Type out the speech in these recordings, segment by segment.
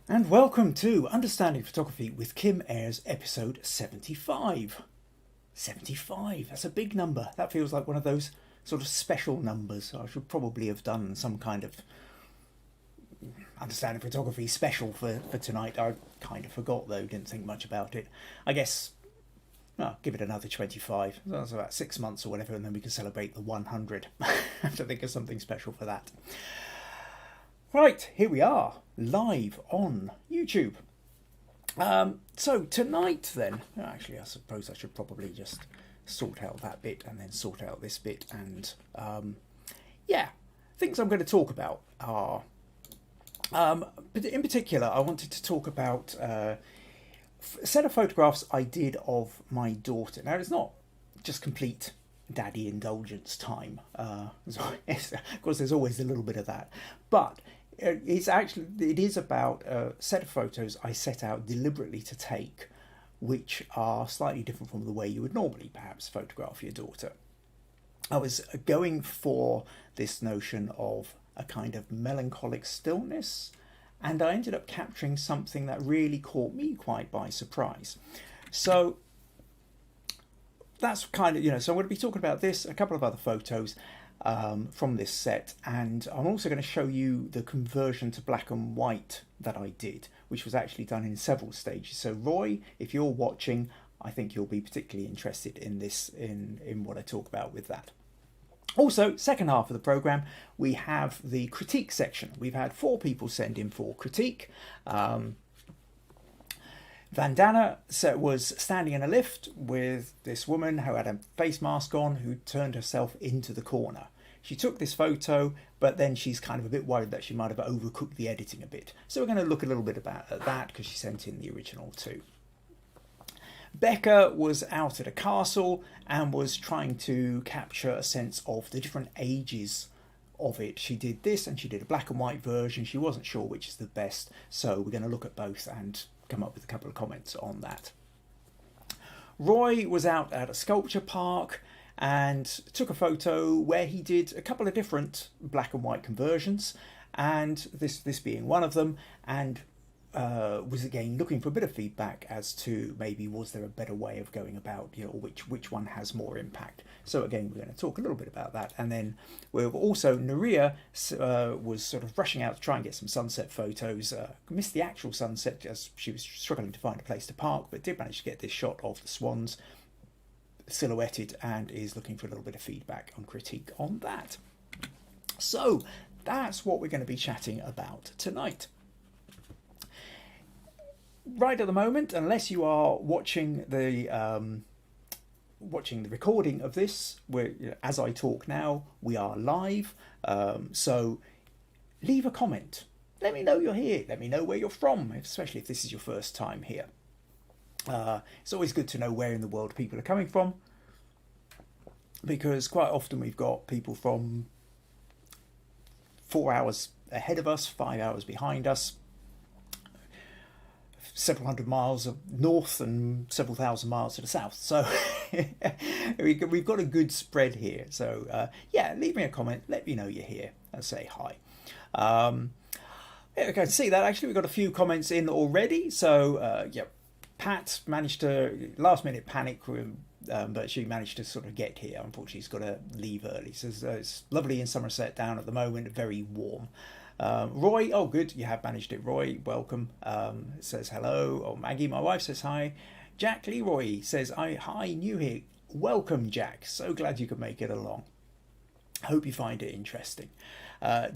And welcome to Understanding Photography with Kim Ayres, episode 75. 75, that's a big number. That feels like one of those sort of special numbers. I should probably have done some kind of Understanding Photography special for tonight. I kind of forgot though, didn't think much about it. I guess, well, give it another 25. That's about 6 months or whatever, and then we can celebrate the 100. I have to think of something special for that. Right, here we are, live on YouTube. So tonight then, actually I suppose I should probably just sort out that bit and then sort out this bit, and yeah, things I'm going to talk about are, in particular I wanted to talk about a set of photographs I did of my daughter. Now it's not just complete daddy indulgence time, of course there's always a little bit of that, but it is about a set of photos I set out deliberately to take, which are slightly different from the way you would normally perhaps photograph your daughter. I was going for this notion of a kind of melancholic stillness, and I ended up capturing something that really caught me quite by surprise. So that's kind of, so I'm going to be talking about this, a couple of other photos from this set, and I'm also going to show you the conversion to black and white that I did, which was actually done in several stages. So Roy, if you're watching, I think you'll be particularly interested in this, in what I talk about with that. Also, second half of the programme, we have the critique section. We've had 4 people send in for critique. Vandana was standing in a lift with this woman who had a face mask on, who turned herself into the corner. She took this photo, but then she's kind of a bit worried that she might have overcooked the editing a bit. So we're going to look a little bit at that, because she sent in the original too. Becca was out at a castle and was trying to capture a sense of the different ages of it. She did this and she did a black and white version. She wasn't sure which is the best, so we're going to look at both and come up with a couple of comments on that. Roy was out at a sculpture park and took a photo where he did a couple of different black and white conversions, and this being one of them, and was again looking for a bit of feedback as to maybe was there a better way of going about, which one has more impact. So again, we're going to talk a little bit about that, and then we've also, Nurije was sort of rushing out to try and get some sunset photos, missed the actual sunset as she was struggling to find a place to park, but did manage to get this shot of the swans silhouetted, and is looking for a little bit of feedback on critique on that. So that's what we're going to be chatting about tonight. Right at the moment, unless you are watching the recording of this, as I talk now, we are live. So leave a comment. Let me know you're here. Let me know where you're from, especially if this is your first time here. It's always good to know where in the world people are coming from, because quite often we've got people from 4 hours ahead of us, 5 hours behind us, several hundred miles of north and several thousand miles to the south. So we've got a good spread here. So yeah, leave me a comment, let me know you're here, and say hi. Yeah, I can see that actually we've got a few comments in already. So yeah, Pat managed to last minute panic, but she managed to sort of get here. Unfortunately, she's got to leave early. So it's lovely in Somerset down at the moment, very warm. Roy, oh good, you have managed it, Roy, welcome. Says hello. Oh, Maggie, my wife, says hi. Jack Leroy says, hi, new here. Welcome, Jack. So glad you could make it along. Hope you find it interesting.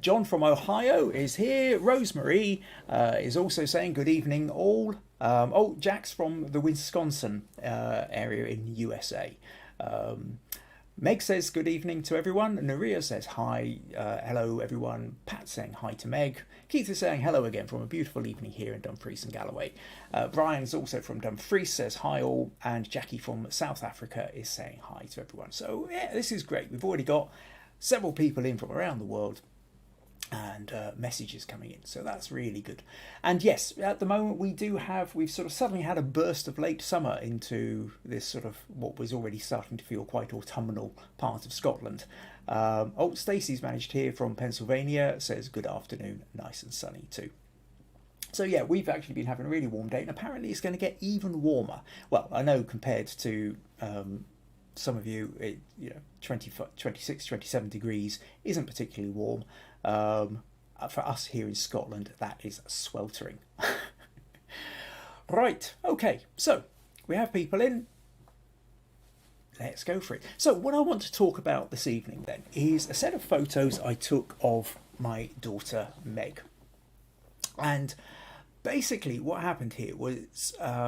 John from Ohio is here. Rosemary is also saying good evening all. Oh, Jack's from the Wisconsin area in USA. Meg says good evening to everyone. Nurije says hi, hello everyone. Pat saying hi to Meg. Keith is saying hello again from a beautiful evening here in Dumfries and Galloway. Brian's also from Dumfries, says hi all. And Jackie from South Africa is saying hi to everyone. So yeah, this is great. We've already got several people in from around the world, and messages coming in, so that's really good. And yes, at the moment we've sort of suddenly had a burst of late summer into this sort of what was already starting to feel quite autumnal part of Scotland. Oh, Stacey's managed here from Pennsylvania, says good afternoon, nice and sunny too. So yeah, we've actually been having a really warm day, and apparently it's going to get even warmer. Well, I know compared to some of you, 26, 27 degrees isn't particularly warm. For us here in Scotland, that is sweltering. Right, okay, so we have people in. Let's go for it. So what I want to talk about this evening then is a set of photos I took of my daughter Meg. And basically what happened here was there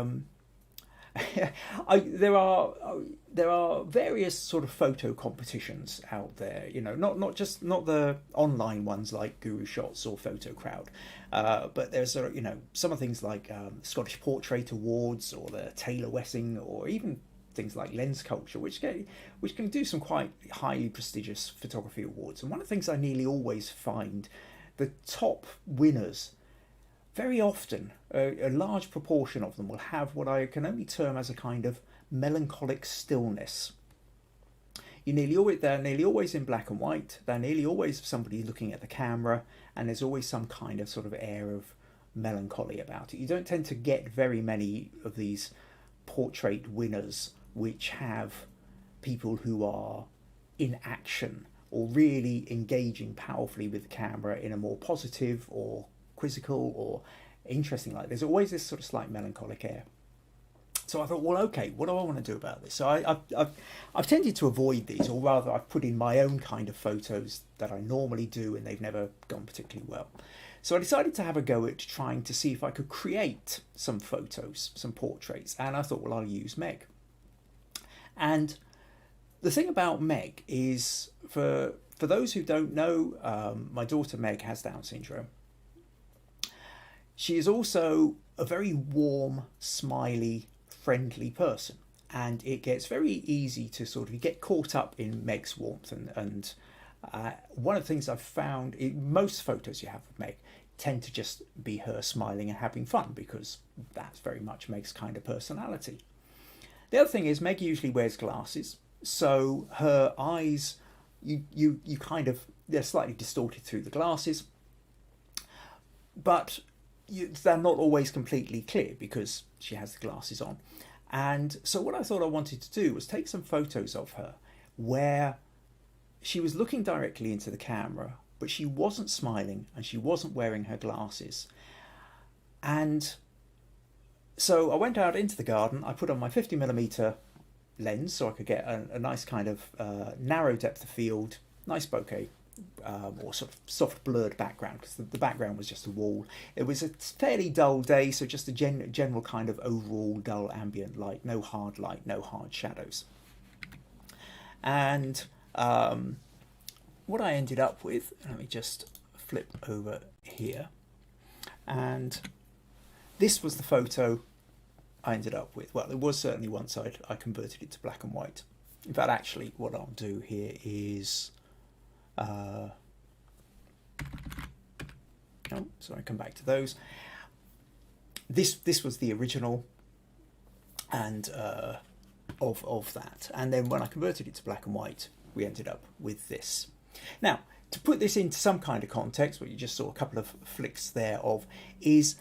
are various sort of photo competitions out there, not the online ones like Guru Shots or Photo Crowd, but there's some of things like Scottish Portrait Awards or the Taylor Wessing, or even things like Lens Culture, which can do some quite highly prestigious photography awards. And one of the things I nearly always find, the top winners, very often, a large proportion of them will have what I can only term as a kind of melancholic stillness. They're nearly always in black and white. They're nearly always somebody looking at the camera, and there's always some kind of sort of air of melancholy about it. You don't tend to get very many of these portrait winners which have people who are in action or really engaging powerfully with the camera in a more positive or quizzical or interesting light. There's always this sort of slight melancholic air. So I thought, well, okay, what do I want to do about this? So I've tended to avoid these, or rather I've put in my own kind of photos that I normally do, and they've never gone particularly well. So I decided to have a go at trying to see if I could create some photos, some portraits, and I thought, well, I'll use Meg. And the thing about Meg is, for those who don't know, my daughter Meg has Down syndrome. She is also a very warm, smiley, friendly person, and it gets very easy to sort of get caught up in Meg's warmth. And one of the things I've found in most photos you have of Meg tend to just be her smiling and having fun, because that's very much Meg's kind of personality. The other thing is Meg usually wears glasses, so her eyes, you kind of, they're slightly distorted through the glasses, but they're not always completely clear because she has the glasses on. And so what I thought I wanted to do was take some photos of her where she was looking directly into the camera, but she wasn't smiling and she wasn't wearing her glasses. And so I went out into the garden, I put on my 50mm lens so I could get a nice kind of narrow depth of field, nice bokeh, or sort of soft blurred background, because the background was just a wall. It was a fairly dull day, so just a general kind of overall dull ambient light, no hard light, no hard shadows. And what I ended up with, let me just flip over here, and this was the photo I ended up with. Well, it was certainly one side. I converted it to black and white. In fact, actually, what I'll do here is come back to those. This was the original, and of that, and then when I converted it to black and white, we ended up with this. Now, to put this into some kind of context, what you just saw a couple of flicks there of, is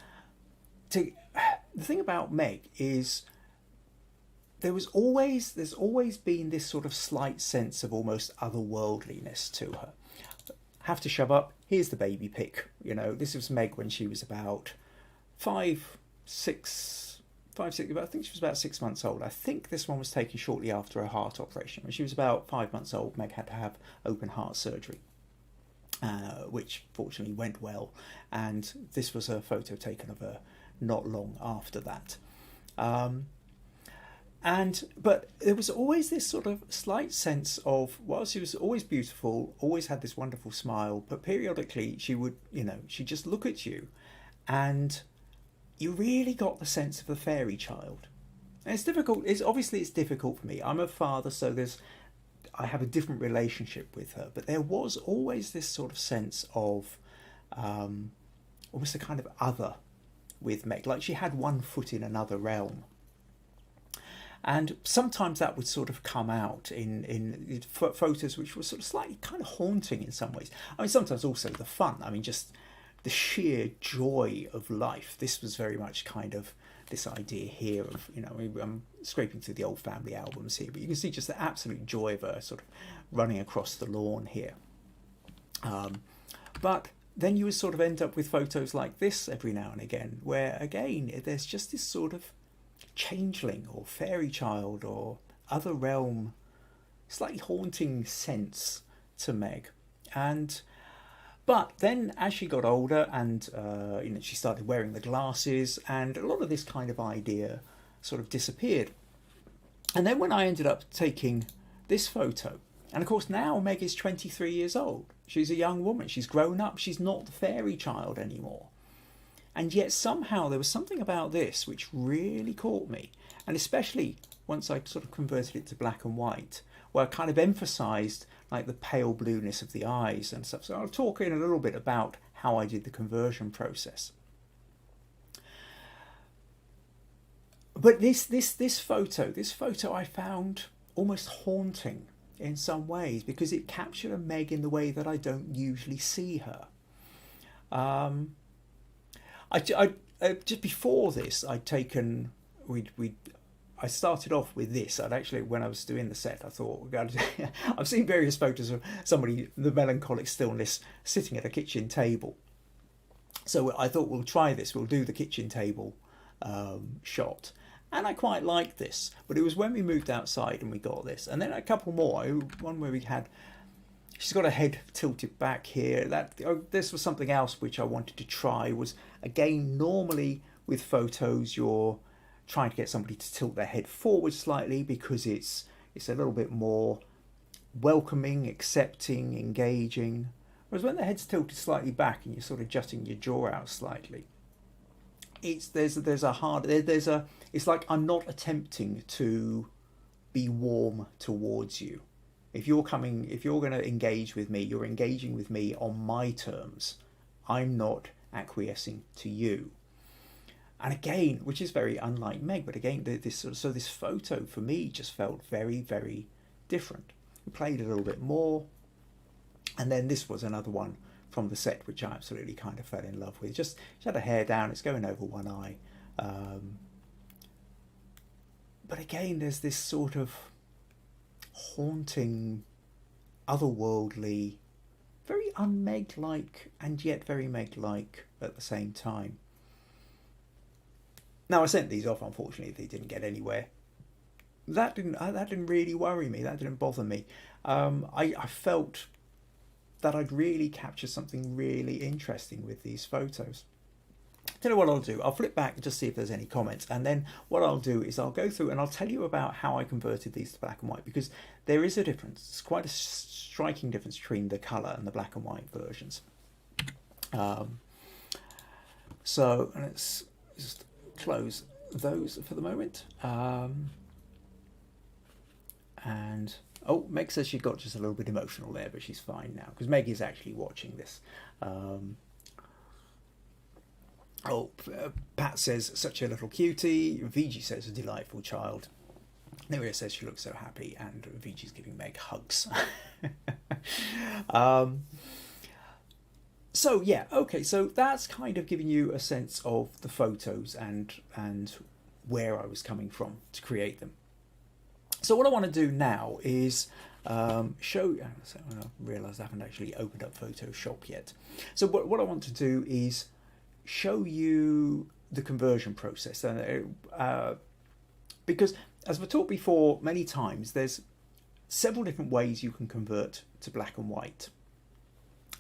the thing about Meg is there's always been this sort of slight sense of almost otherworldliness to her. Have to shove up, here's the baby pic. This was Meg when she was about 5, 6, I think she was about 6 months old. I think this one was taken shortly after her heart operation. When she was about 5 months old, Meg had to have open heart surgery, which fortunately went well. And this was a photo taken of her not long after that. But there was always this sort of slight sense of, while she was always beautiful, always had this wonderful smile, but periodically she would, she'd just look at you, and you really got the sense of the fairy child. And it's difficult. It's difficult for me. I'm a father, so I have a different relationship with her. But there was always this sort of sense of almost a kind of other with Meg, like she had one foot in another realm. And sometimes that would sort of come out in photos which were sort of slightly kind of haunting in some ways. I mean, sometimes also the fun. I mean, just the sheer joy of life. This was very much kind of this idea here of, you know, I'm scraping through the old family albums here, but you can see just the absolute joy of her sort of running across the lawn here. But then you would sort of end up with photos like this every now and again, where again there's just this sort of changeling or fairy child or other realm, slightly haunting sense to Meg. But then as she got older and you know, she started wearing the glasses, and a lot of this kind of idea sort of disappeared. And then when I ended up taking this photo, and of course now Meg is 23 years old. She's a young woman. She's grown up. She's not the fairy child anymore. And yet somehow there was something about this which really caught me. And especially once I sort of converted it to black and white, where I kind of emphasised like the pale blueness of the eyes and stuff. So I'll talk in a little bit about how I did the conversion process. But this photo I found almost haunting in some ways, because it captured a Meg in the way that I don't usually see her. Just before this, I'd taken, I started off with this. I'd actually, when I was doing the set, I thought, I've seen various photos of somebody, the melancholic stillness, sitting at a kitchen table. So I thought, we'll try this. We'll do the kitchen table shot. And I quite liked this, but it was when we moved outside and we got this. And then a couple more, one where we had, she's got her head tilted back here. This was something else which I wanted to try, was, again, normally with photos, you're trying to get somebody to tilt their head forward slightly because it's a little bit more welcoming, accepting, engaging. Whereas when the head's tilted slightly back and you're sort of jutting your jaw out slightly, it's like I'm not attempting to be warm towards you. If you're going to engage with me, you're engaging with me on my terms. I'm not acquiescing to you. And again, which is very unlike Meg, but again, this photo for me just felt very, very different. We played a little bit more, and then this was another one from the set which I absolutely kind of fell in love with. Just she had her hair down, it's going over one eye. But again, there's this sort of haunting, otherworldly, very un-Meg-like and yet very Meg-like at the same time. Now I sent these off, unfortunately they didn't get anywhere. That didn't really worry me, that didn't bother me. I felt that I'd really captured something really interesting with these photos. Tell you what I'll do, I'll flip back and just see if there's any comments, and then what I'll do is I'll go through and I'll tell you about how I converted these to black and white, because there is a difference. It's quite a striking difference between the colour and the black and white versions. So let's just close those for the moment. And oh, Meg says she got just a little bit emotional there, but she's fine now because Meg is actually watching this. Pat says such a little cutie. Viji says a delightful child. Nurije says she looks so happy, and Viji's giving Meg hugs. So yeah, okay, so that's kind of giving you a sense of the photos and where I was coming from to create them. So what I want to do now is show. So I realised I haven't actually opened up Photoshop yet. So what I want to do is show you the conversion process, because as I've talked before many times, there's several different ways you can convert to black and white,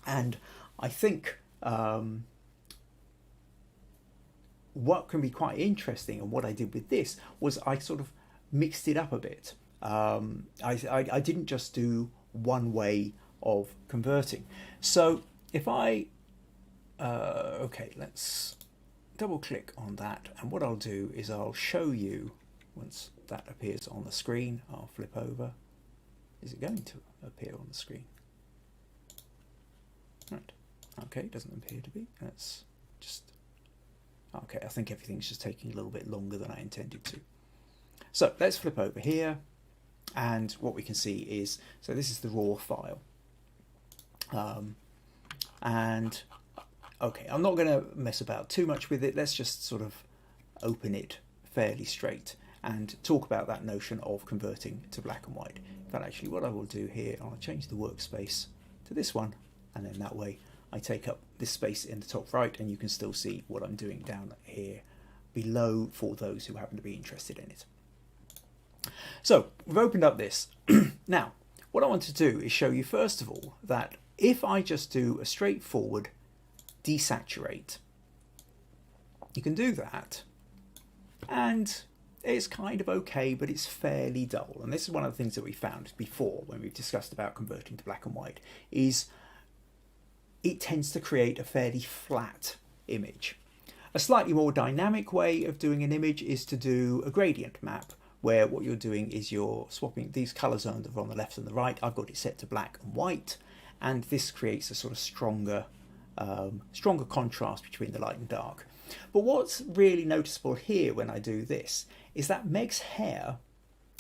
and I think what can be quite interesting, and what I did with this was I sort of mixed it up a bit. I didn't just do one way of converting. So if I okay, let's double click on that, and what I'll do is I'll show you once that appears on the screen. I'll flip over. Is it going to appear on the screen? Right. Okay, doesn't appear to be. Let's just, okay, I think everything's just taking a little bit longer than I intended to. So let's flip over here, and what we can see is, so this is the raw file, and Okay, I'm not going to mess about too much with it. Let's just sort of open it fairly straight and talk about that notion of converting to black and white. In fact, actually what I will do here, I'll change the workspace to this one, and then that way I take up this space in the top right and you can still see what I'm doing down here below for those who happen to be interested in it. So we've opened up this. Now, what I want to do is show you first of all that if I just do a straightforward desaturate, you can do that and it's kind of okay, but it's fairly dull. And this is one of the things that we found before when we've discussed about converting to black and white, is it tends to create a fairly flat image. A slightly more dynamic way of doing an image is to do a gradient map, where what you're doing is you're swapping these colour zones on the left and the right. I've got it set to black and white, and this creates a sort of stronger contrast between the light and dark. But what's really noticeable here when I do this is that Meg's hair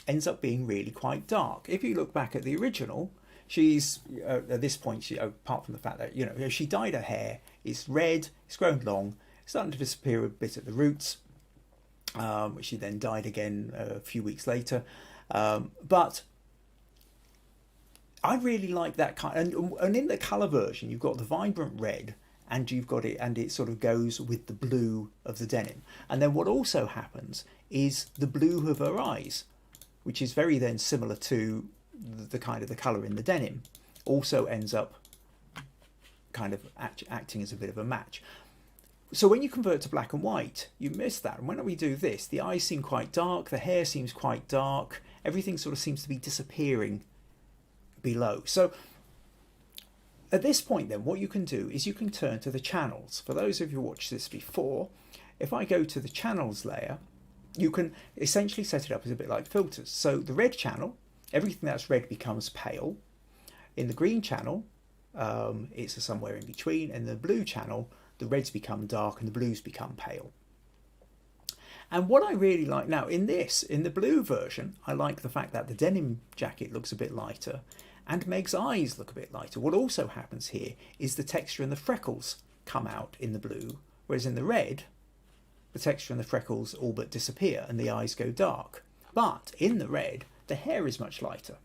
ends up being really quite dark. If you look back at the original, she's at this point, apart from the fact that, you know, she dyed her hair, it's red, it's grown long, it's starting to disappear a bit at the roots, which she then dyed again a few weeks later. But I really like that kind, and in the colour version, you've got the vibrant red, and you've got it, and it sort of goes with the blue of the denim. And then what also happens is the blue of her eyes, which is very then similar to the kind of the colour in the denim, also ends up kind of acting as a bit of a match. So when you convert to black and white, you miss that. And when we do this, the eyes seem quite dark, the hair seems quite dark, everything sort of seems to be disappearing below. So at this point then, what you can do is you can turn to the channels. For those of you who watched this before, if I go to the channels layer, you can essentially set it up as a bit like filters. So the red channel, everything that's red becomes pale. In the green channel, it's somewhere in between. And the blue channel, the reds become dark and the blues become pale. And what I really like now in the blue version, I like the fact that the denim jacket looks a bit lighter and Meg's eyes look a bit lighter. What also happens here is the texture and the freckles come out in the blue, whereas in the red, the texture and the freckles all but disappear and the eyes go dark. But in the red, the hair is much lighter.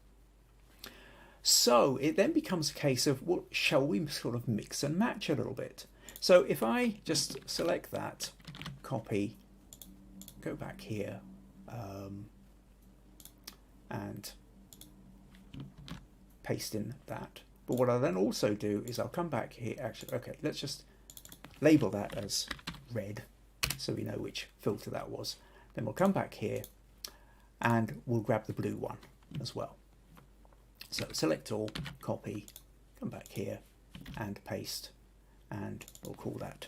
So it then becomes a case of, well, shall we sort of mix and match a little bit? So if I just select that, copy, go back here, and paste in that. But what I then also do is I'll come back here. Actually, okay, let's just label that as red so we know which filter that was. Then we'll come back here and we'll grab the blue one as well. So select all, copy, come back here and paste, and we'll call that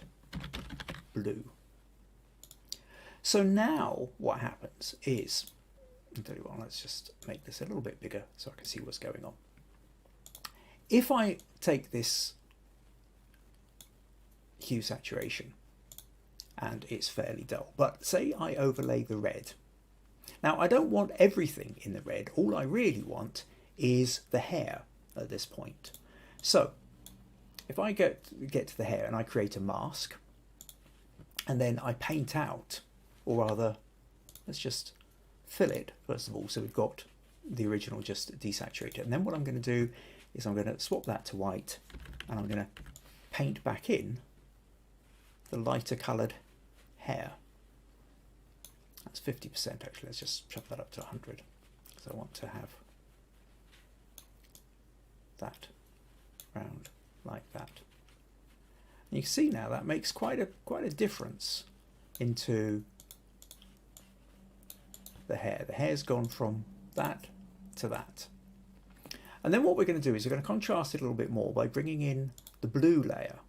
blue. So now what happens is, I'll tell you what, let's just make this a little bit bigger so I can see what's going on. If I take this hue saturation, and it's fairly dull, but say I overlay the red. Now I don't want everything in the red, all I really want is the hair at this point. So if I get to the hair and I create a mask, and then I paint out, or rather, let's just fill it first of all, so we've got the original just desaturated. And then what I'm going to do is I'm going to swap that to white, and I'm going to paint back in the lighter coloured hair. That's 50% actually. Let's just chop that up to 100, because I want to have that round like that. And you can see now that makes quite a difference into the hair. The hair's gone from that to that. And then what we're going to do is we're going to contrast it a little bit more by bringing in the blue layer.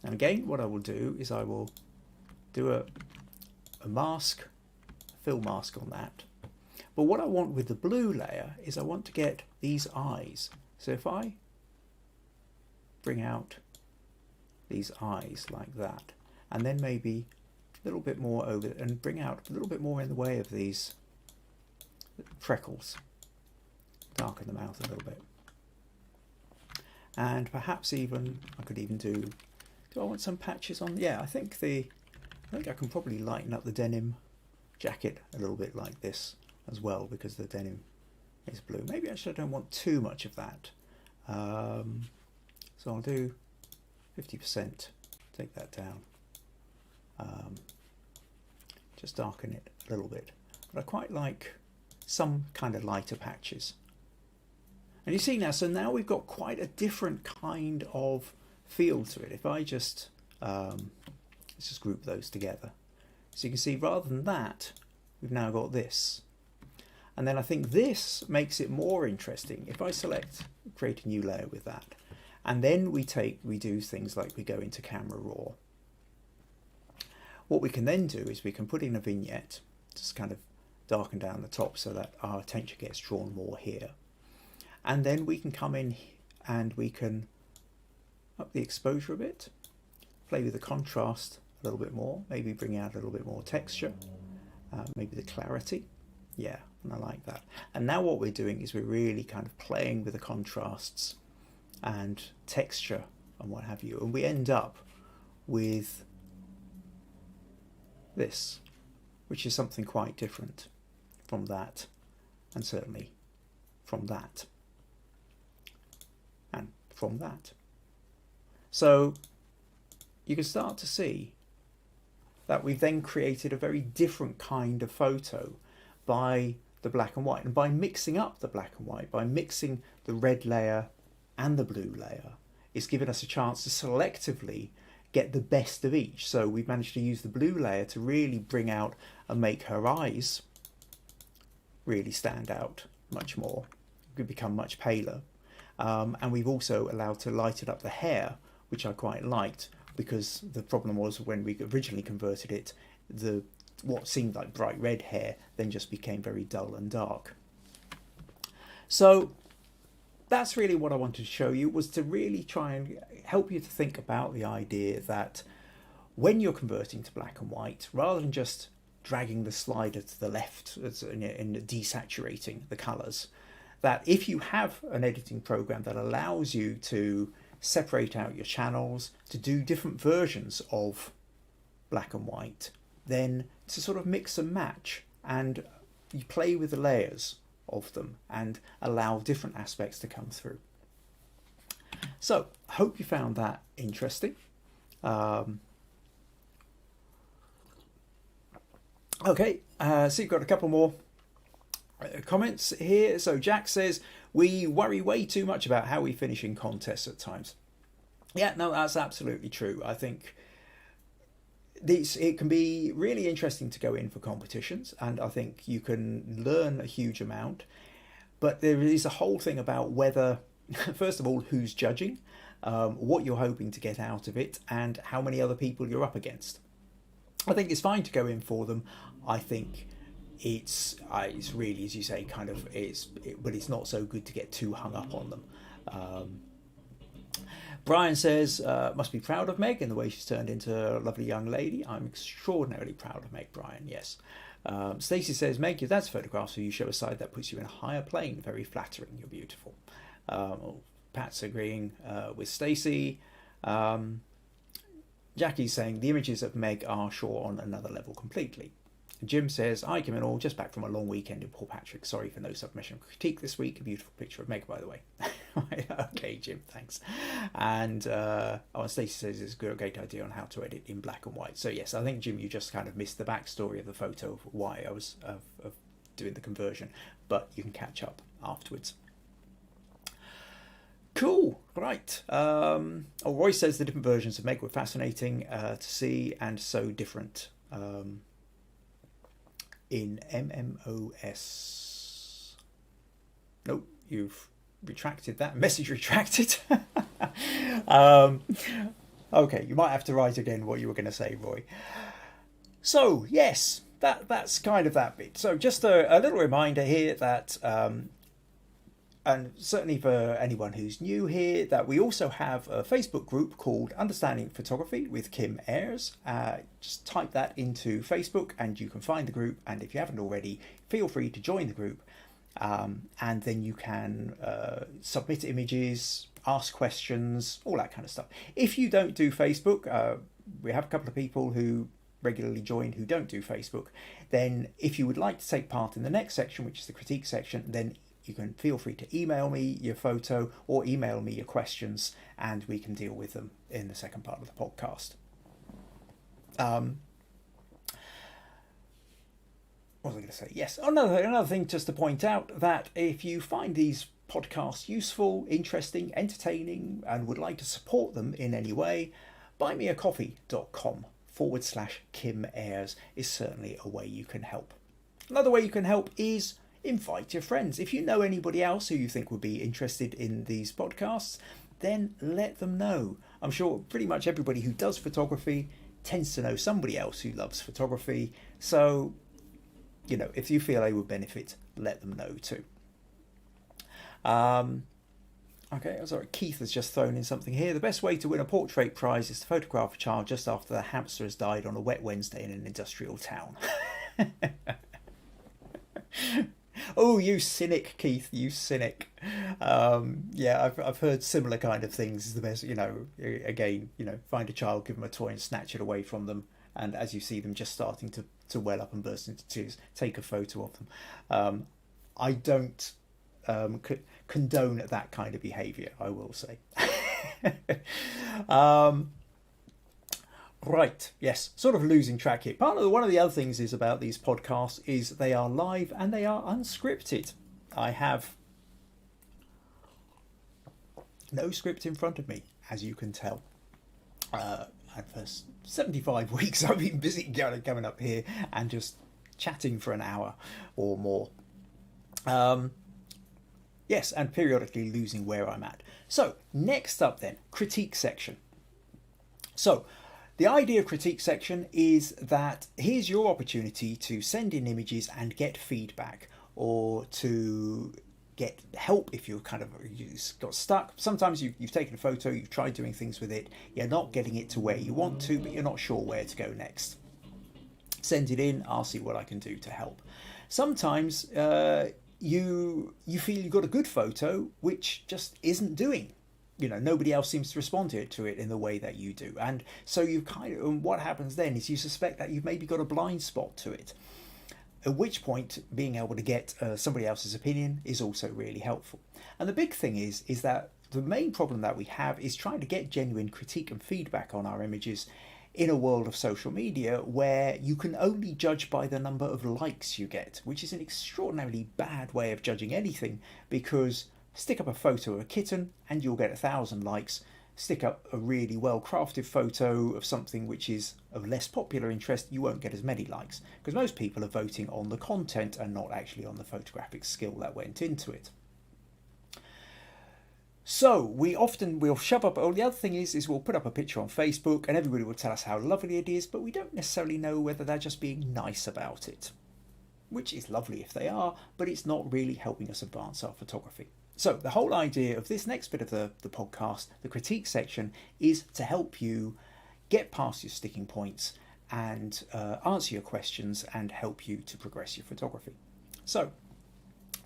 And again, what I will do is I will do a mask, a fill mask on that. But what I want with the blue layer is I want to get these eyes. So if I bring out these eyes like that, and then maybe a little bit more over, and bring out a little bit more in the way of these freckles, darken them out a little bit. And perhaps even, I could even do Do I want some patches on? Yeah, I think I can probably lighten up the denim jacket a little bit like this as well, because the denim is blue. Maybe actually I don't want too much of that. So I'll do 50%, take that down. Just darken it a little bit. But I quite like some kind of lighter patches. And you see now, so now we've got quite a different kind of feel to it. If I just, let's just group those together. So you can see rather than that, we've now got this. And then I think this makes it more interesting. If I select, create a new layer with that, and then we do things like we go into camera raw. What we can then do is we can put in a vignette, just kind of darken down the top so that our attention gets drawn more here. And then we can come in and we can up the exposure a bit, play with the contrast a little bit more, maybe bring out a little bit more texture, maybe the clarity. Yeah, and I like that. And now what we're doing is we're really kind of playing with the contrasts and texture and what have you. And we end up with this, which is something quite different from that, and certainly from that, and from that. So you can start to see that we've then created a very different kind of photo by the black and white, and by mixing up the black and white, by mixing the red layer and the blue layer, it's given us a chance to selectively get the best of each. So we've managed to use the blue layer to really bring out and make her eyes really stand out much more, could become much paler. And we've also allowed to lighten up the hair, which I quite liked, because the problem was when we originally converted it, what seemed like bright red hair then just became very dull and dark. So that's really what I wanted to show you, was to really try and help you to think about the idea that when you're converting to black and white, rather than just dragging the slider to the left and desaturating the colours, that if you have an editing program that allows you to separate out your channels, to do different versions of black and white, then to sort of mix and match, and you play with the layers of them and allow different aspects to come through. So I hope you found that interesting. Okay, so you've got a couple more comments here. So Jack says, we worry way too much about how we finish in contests at times. Yeah, no, that's absolutely true. I think it can be really interesting to go in for competitions, and I think you can learn a huge amount, but there is a whole thing about whether, first of all, who's judging, what you're hoping to get out of it, and how many other people you're up against. I think it's fine to go in for them. I think it's really, as you say, kind of but it's not so good to get too hung up on them. Brian says, must be proud of Meg in the way she's turned into a lovely young lady. I'm extraordinarily proud of Meg, Brian, yes. Stacey says, Meg, your dad's photographs, so you show a side that puts you in a higher plane. Very flattering, you're beautiful. Pat's agreeing with Stacey. Jackie's saying, the images of Meg are sure on another level completely. Jim says, hi Kim and all, just back from a long weekend in Paul Patrick. Sorry for no submission critique this week. A beautiful picture of Meg, by the way. Okay, Jim, thanks. And Stacey says it's a great idea on how to edit in black and white. So yes, I think, Jim, you just kind of missed the backstory of the photo of why I was of doing the conversion, but you can catch up afterwards. Cool, right. Roy says the different versions of Meg were fascinating to see, and so different in MMOS. Nope, you've retracted that. Message retracted. Okay, you might have to write again what you were going to say, Roy. So, yes, that's kind of that bit. So just a little reminder here that... and certainly for anyone who's new here, that we also have a Facebook group called Understanding Photography with Kim Ayres. Just type that into Facebook and you can find the group. And if you haven't already, feel free to join the group. And then you can submit images, ask questions, all that kind of stuff. If you don't do Facebook, we have a couple of people who regularly join who don't do Facebook, then if you would like to take part in the next section, which is the critique section, then you can feel free to email me your photo or email me your questions, and we can deal with them in the second part of the podcast. What was I going to say? Yes, another thing just to point out, that if you find these podcasts useful, interesting, entertaining, and would like to support them in any way, buymeacoffee.com/Kim Ayres is certainly a way you can help. Another way you can help is invite your friends. If you know anybody else who you think would be interested in these podcasts, then let them know. I'm sure pretty much everybody who does photography tends to know somebody else who loves photography. So, you know, if you feel they would benefit, let them know too. Okay, sorry, Keith has just thrown in something here. The best way to win a portrait prize is to photograph a child just after the hamster has died on a wet Wednesday in an industrial town. Oh, you cynic, Keith, you cynic. Yeah, I've heard similar kind of things. Is the best, you know, again, you know, find a child, give them a toy and snatch it away from them. And as you see them just starting to well up and burst into tears, take a photo of them. I don't condone that kind of behaviour, I will say. Right, yes, sort of losing track here. One of the other things is about these podcasts is they are live and they are unscripted. I have no script in front of me, as you can tell. And for 75 weeks I've been busy coming up here and just chatting for an hour or more. Yes, and periodically losing where I'm at. So, next up then, critique section. So, the idea of critique section is that here's your opportunity to send in images and get feedback, or to get help if you got stuck. Sometimes you've taken a photo, you've tried doing things with it, you're not getting it to where you want to, but you're not sure where to go next. Send it in, I'll see what I can do to help. Sometimes you feel you've got a good photo which just isn't doing. You know, nobody else seems to respond to it in the way that you do. And so what happens then is you suspect that you've maybe got a blind spot to it. At which point, being able to get somebody else's opinion is also really helpful. And the big thing is that the main problem that we have is trying to get genuine critique and feedback on our images in a world of social media where you can only judge by the number of likes you get, which is an extraordinarily bad way of judging anything, because stick up a photo of a kitten and you'll get 1,000 likes. Stick up a really well-crafted photo of something which is of less popular interest, you won't get as many likes, because most people are voting on the content and not actually on the photographic skill that went into it. So we'll shove up, the other thing is we'll put up a picture on Facebook and everybody will tell us how lovely it is, but we don't necessarily know whether they're just being nice about it, which is lovely if they are, but it's not really helping us advance our photography. So the whole idea of this next bit of the podcast, the critique section, is to help you get past your sticking points and answer your questions and help you to progress your photography. So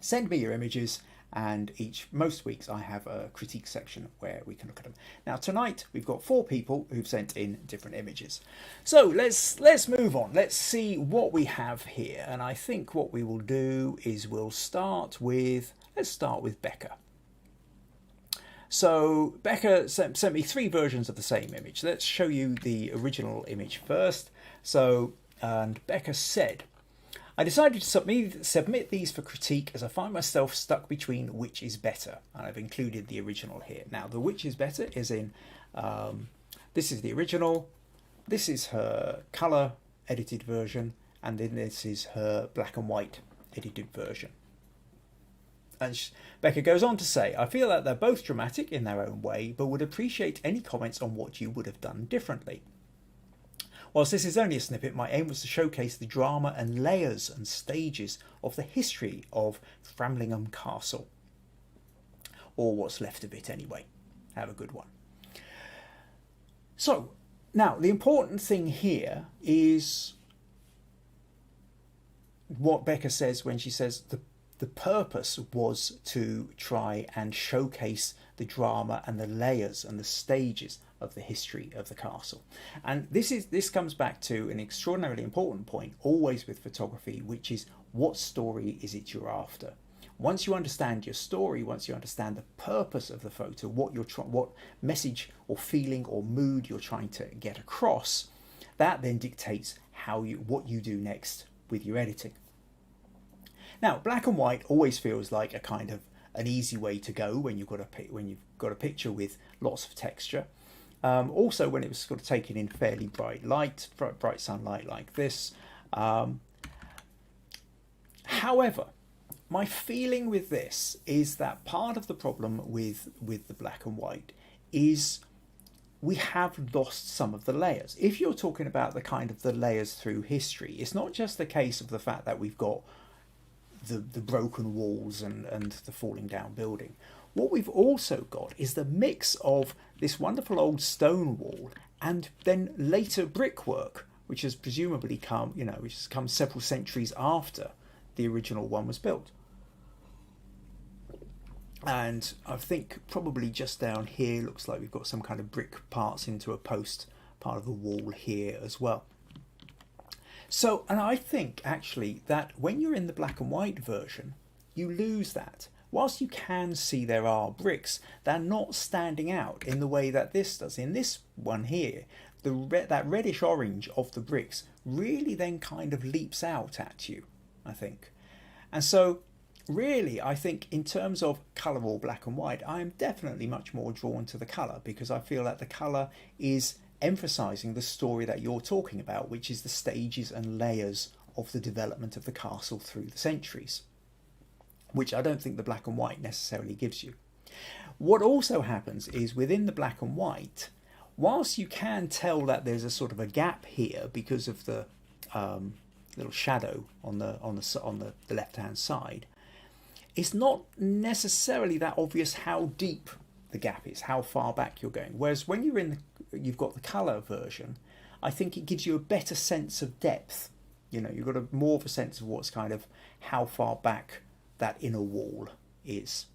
send me your images, and most weeks I have a critique section where we can look at them. Now tonight we've got 4 people who've sent in different images. So let's move on. Let's see what we have here. And I think what we will do is let's start with Becca. So Becca sent me 3 versions of the same image. Let's show you the original image first. And Becca said, I decided to submit these for critique as I find myself stuck between which is better. And I've included the original here. Now, the which is better is in, this is the original, this is her colour edited version, and then this is her black and white edited version. And Becca goes on to say, I feel that they're both dramatic in their own way, but would appreciate any comments on what you would have done differently. Whilst this is only a snippet, my aim was to showcase the drama and layers and stages of the history of Framlington Castle. Or what's left of it anyway. Have a good one. So, now, the important thing here is what Becca says when she says the purpose was to try and showcase the drama and the layers and the stages of the history of the castle. And this comes back to an extraordinarily important point always with photography, which is what story is it you're after. Once you understand your story, once you understand the purpose of the photo, what message or feeling or mood you're trying to get across, that then dictates what you do next with your editing. Now, black and white always feels like a kind of an easy way to go when you've got a picture with lots of texture. Also, when it was sort of taken in fairly bright sunlight like this. However, my feeling with this is that part of the problem with the black and white is we have lost some of the layers. If you're talking about the kind of the layers through history, it's not just the case of the fact that we've got the broken walls and the falling down building. What we've also got is the mix of this wonderful old stone wall and then later brickwork, which has presumably which has come several centuries after the original one was built. And I think probably just down here looks like we've got some kind of brick parts into a post part of the wall here as well. So, and I think actually that when you're in the black and white version, you lose that. Whilst you can see there are bricks, they're not standing out in the way that this does. In this one here, that reddish orange of the bricks really then kind of leaps out at you, I think. And so really, I think in terms of colour or black and white, I am definitely much more drawn to the colour, because I feel that the colour is emphasising the story that you're talking about, which is the stages and layers of the development of the castle through the centuries, which I don't think the black and white necessarily gives you. What also happens is within the black and white, whilst you can tell that there's a sort of a gap here because of the little shadow on the left-hand side, it's not necessarily that obvious how deep the gap is, how far back you're going. Whereas when you've got the colour version, I think it gives you a better sense of depth. You've got more of a sense of what's kind of how far back that inner wall is.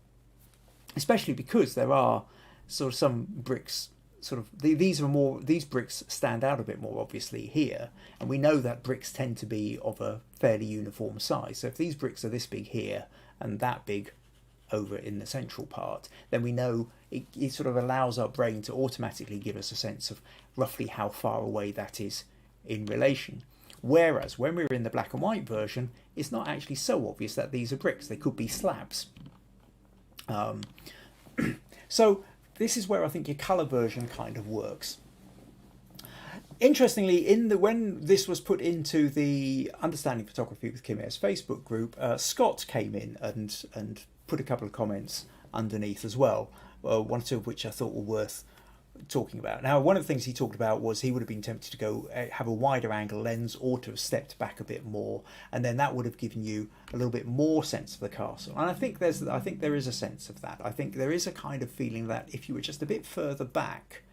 Especially because there are sort of some bricks, these bricks stand out a bit more obviously here, and we know that bricks tend to be of a fairly uniform size. So if these bricks are this big here and that big over in the central part, then we know it sort of allows our brain to automatically give us a sense of roughly how far away that is in relation. Whereas when we're in the black and white version, it's not actually so obvious that these are bricks. They could be slabs. So this is where I think your colour version kind of works. Interestingly, when this was put into the Understanding Photography with Kim Ayres Facebook group, Scott came in and put a couple of comments underneath as well, one or two of which I thought were worth talking about. Now, one of the things he talked about was he would have been tempted to go have a wider angle lens or to have stepped back a bit more, and then that would have given you a little bit more sense of the castle. And I think there is a sense of that. I think there is a kind of feeling that if you were just a bit further back,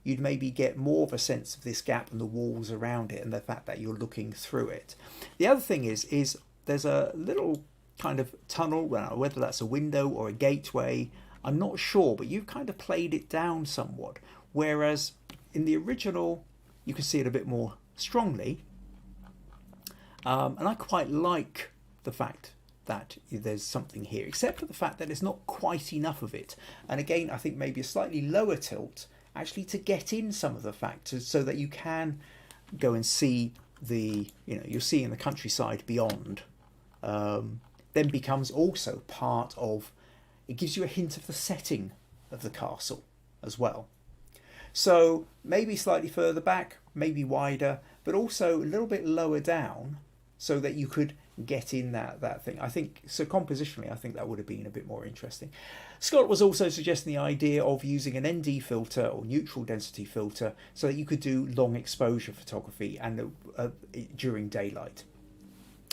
you'd maybe get more of a sense of this gap and the walls around it and the fact that you're looking through it. The other thing is there's a little kind of tunnel, whether that's a window or a gateway, I'm not sure, but you've kind of played it down somewhat. Whereas in the original, you can see it a bit more strongly. And I quite like the fact that there's something here, except for the fact that there's not quite enough of it. And again, I think maybe a slightly lower tilt actually to get in some of the factors so that you can go and see you're seeing the countryside beyond, then becomes also part of, it gives you a hint of the setting of the castle as well. So maybe slightly further back, maybe wider, but also a little bit lower down so that you could get in that thing. I think, so compositionally, I think that would have been a bit more interesting. Scott was also suggesting the idea of using an ND filter or neutral density filter so that you could do long exposure photography and during daylight.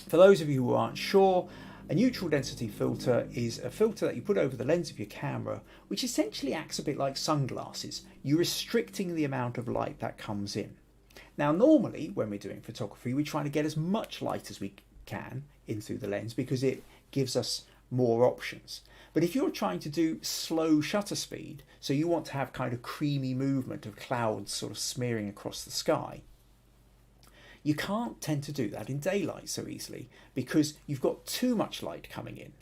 For those of you who aren't sure, a neutral density filter is a filter that you put over the lens of your camera, which essentially acts a bit like sunglasses. You're restricting the amount of light that comes in. Now, normally when we're doing photography, we try to get as much light as we can in through the lens because it gives us more options. But if you're trying to do slow shutter speed, so you want to have kind of creamy movement of clouds sort of smearing across the sky, you can't tend to do that in daylight so easily because you've got too much light coming in.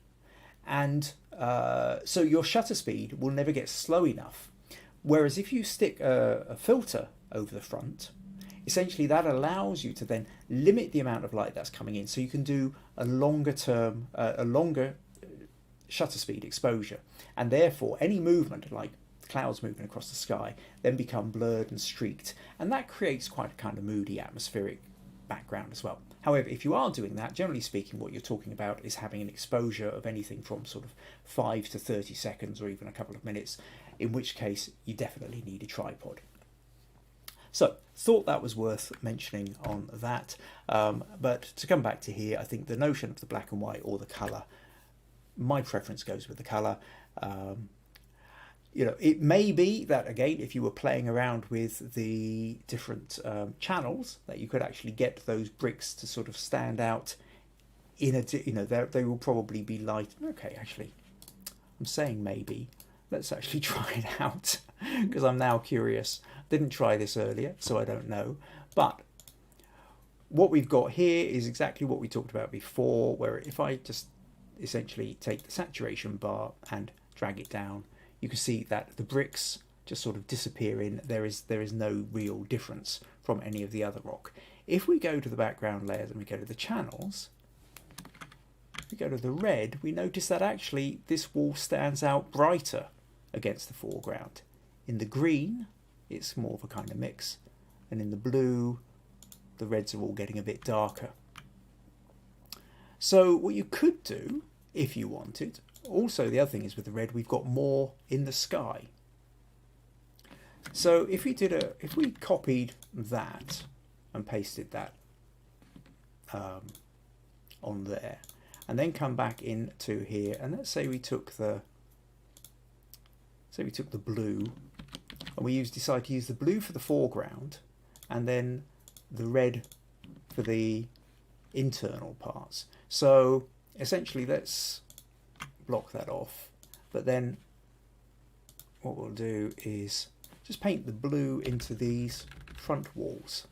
And so your shutter speed will never get slow enough. Whereas if you stick a filter over the front, essentially that allows you to then limit the amount of light that's coming in, so you can do a longer shutter speed exposure, and therefore any movement like clouds moving across the sky then become blurred and streaked, and that creates quite a kind of moody atmospheric background as well. However, if you are doing that, generally speaking, what you're talking about is having an exposure of anything from sort of 5 to 30 seconds or even a couple of minutes, in which case you definitely need a tripod. So, thought that was worth mentioning on that. But to come back to here, I think the notion of the black and white or the colour, my preference goes with the colour. You know, it may be that, again, if you were playing around with the different channels, that you could actually get those bricks to sort of stand out in a, you know, they will probably be light. Okay, actually, I'm saying maybe. Let's actually try it out because I'm now curious. Didn't try this earlier, so I don't know. But what we've got here is exactly what we talked about before, where if I just essentially take the saturation bar and drag it down, you can see that the bricks just sort of disappear in. There is no real difference from any of the other rock. If we go to the background layers and we go to the channels, we go to the red, we notice that actually this wall stands out brighter against the foreground. In the green, it's more of a kind of mix, and in the blue, the reds are all getting a bit darker. So what you could do, if you wanted, also the other thing is with the red, we've got more in the sky. So if we copied that and pasted that on there, and then come back into here, and let's say we took the blue, and we decided to use the blue for the foreground, and then the red for the internal parts. So essentially, let's block that off. But then what we'll do is just paint the blue into these front walls,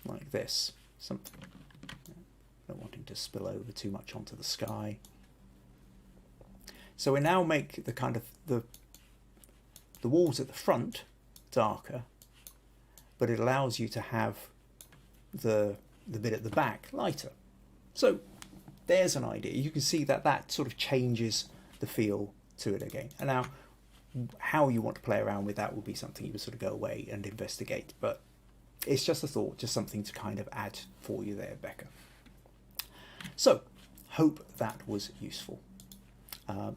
like this. Something. Not wanting to spill over too much onto the sky. So we now make the kind of the walls at the front darker, but it allows you to have the bit at the back lighter. So there's an idea. You can see that that sort of changes the feel to it again. And now how you want to play around with that will be something you would sort of go away and investigate, but it's just a thought, just something to kind of add for you there, Becca. So, hope that was useful.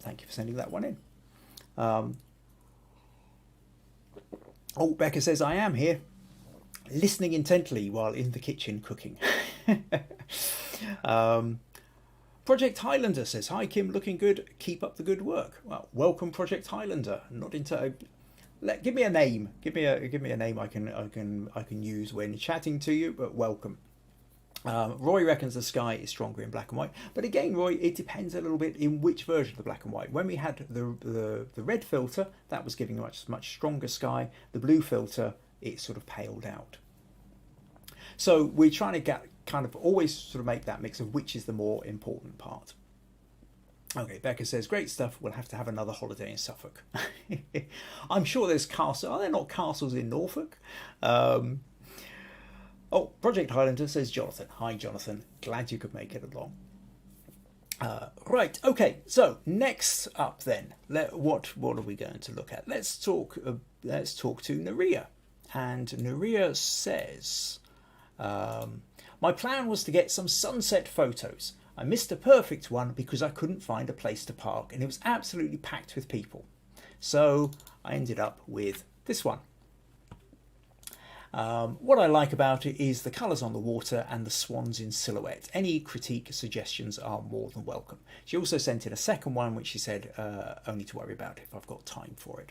Thank you for sending that one in. Oh, Becca says, I am here, listening intently while in the kitchen cooking. Project Highlander says, hi Kim, looking good, keep up the good work. Well, welcome Project Highlander. Not into... give me a name. Give me a name I can use when chatting to you, but welcome. Roy reckons the sky is stronger in black and white, but again, Roy, it depends a little bit in which version of the black and white. When we had the red filter, that was giving a much stronger sky. The blue filter, it sort of paled out. So we're trying to get kind of always sort of make that mix of which is the more important part. Okay, Becca says, great stuff. We'll have to have another holiday in Suffolk. I'm sure there's castles. Are there not castles in Norfolk? Oh, Project Highlander says, Jonathan. Hi, Jonathan. Glad you could make it along. Right, okay. So next up, then, what are we going to look at? Let's talk to Nurije, and Nurije says, my plan was to get some sunset photos. I missed a perfect one because I couldn't find a place to park, and it was absolutely packed with people. So I ended up with this one. What I like about it is the colours on the water and the swans in silhouette. Any critique, suggestions are more than welcome. She also sent in a second one, which she said only to worry about if I've got time for it.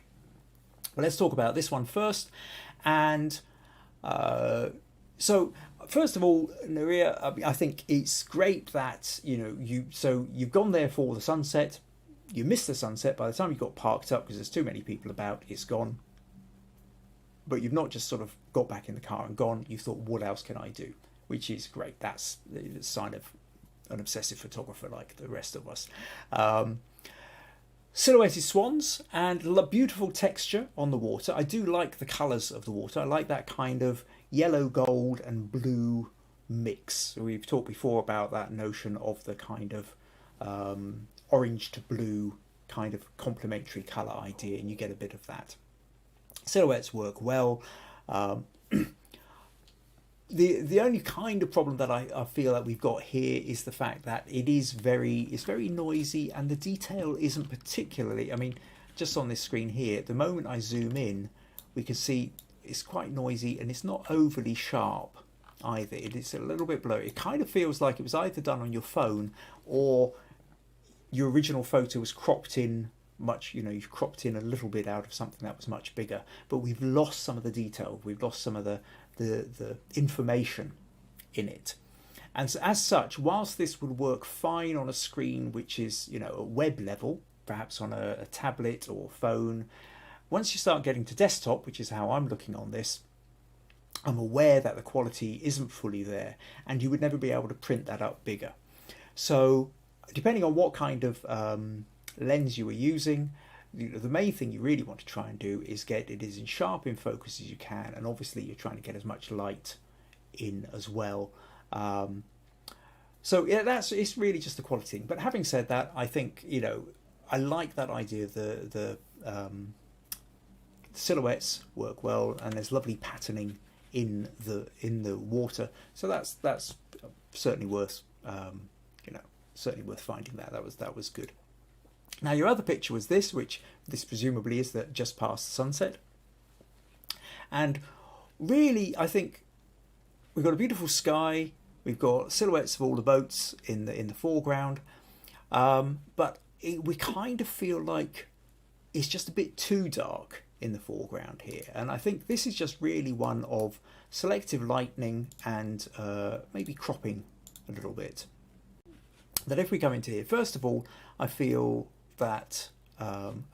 Well, let's talk about this one first. And So first of all, Nurije, I think it's great that you've gone there for the sunset. You missed the sunset by the time you got parked up because there's too many people about. It's gone. But you've not just sort of got back in the car and gone. You thought, what else can I do? Which is great. That's the sign of an obsessive photographer like the rest of us. Silhouetted swans and beautiful texture on the water. I do like the colours of the water. I like that kind of yellow, gold and blue mix. We've talked before about that notion of the kind of orange to blue kind of complementary colour idea, and you get a bit of that. Silhouettes work well. The only kind of problem that I feel that we've got here is the fact that it's very noisy, and the detail isn't particularly, I mean, just on this screen here, the moment I zoom in, we can see it's quite noisy and it's not overly sharp either. It's a little bit blurry. It kind of feels like it was either done on your phone or your original photo was cropped in much, you've cropped in a little bit out of something that was much bigger, but we've lost some of the detail. We've lost some of the information in it. And so as such, whilst this would work fine on a screen which is, a web level, perhaps on a tablet or phone, once you start getting to desktop, which is how I'm looking on this, I'm aware that the quality isn't fully there and you would never be able to print that up bigger. So depending on what kind of lens you were using, the main thing you really want to try and do is get it as sharp in focus as you can, and obviously you're trying to get as much light in as well. So yeah, it's really just the quality thing. But having said that, I think I like that idea. The silhouettes work well, and there's lovely patterning in the water. So that's certainly worth certainly worth finding that. That was good. Now your other picture was this, which this presumably is that just past the sunset. And really, I think we've got a beautiful sky. We've got silhouettes of all the boats in the foreground, but we kind of feel like it's just a bit too dark in the foreground here. And I think this is just really one of selective lightening and maybe cropping a little bit. That if we come into here, first of all, I feel that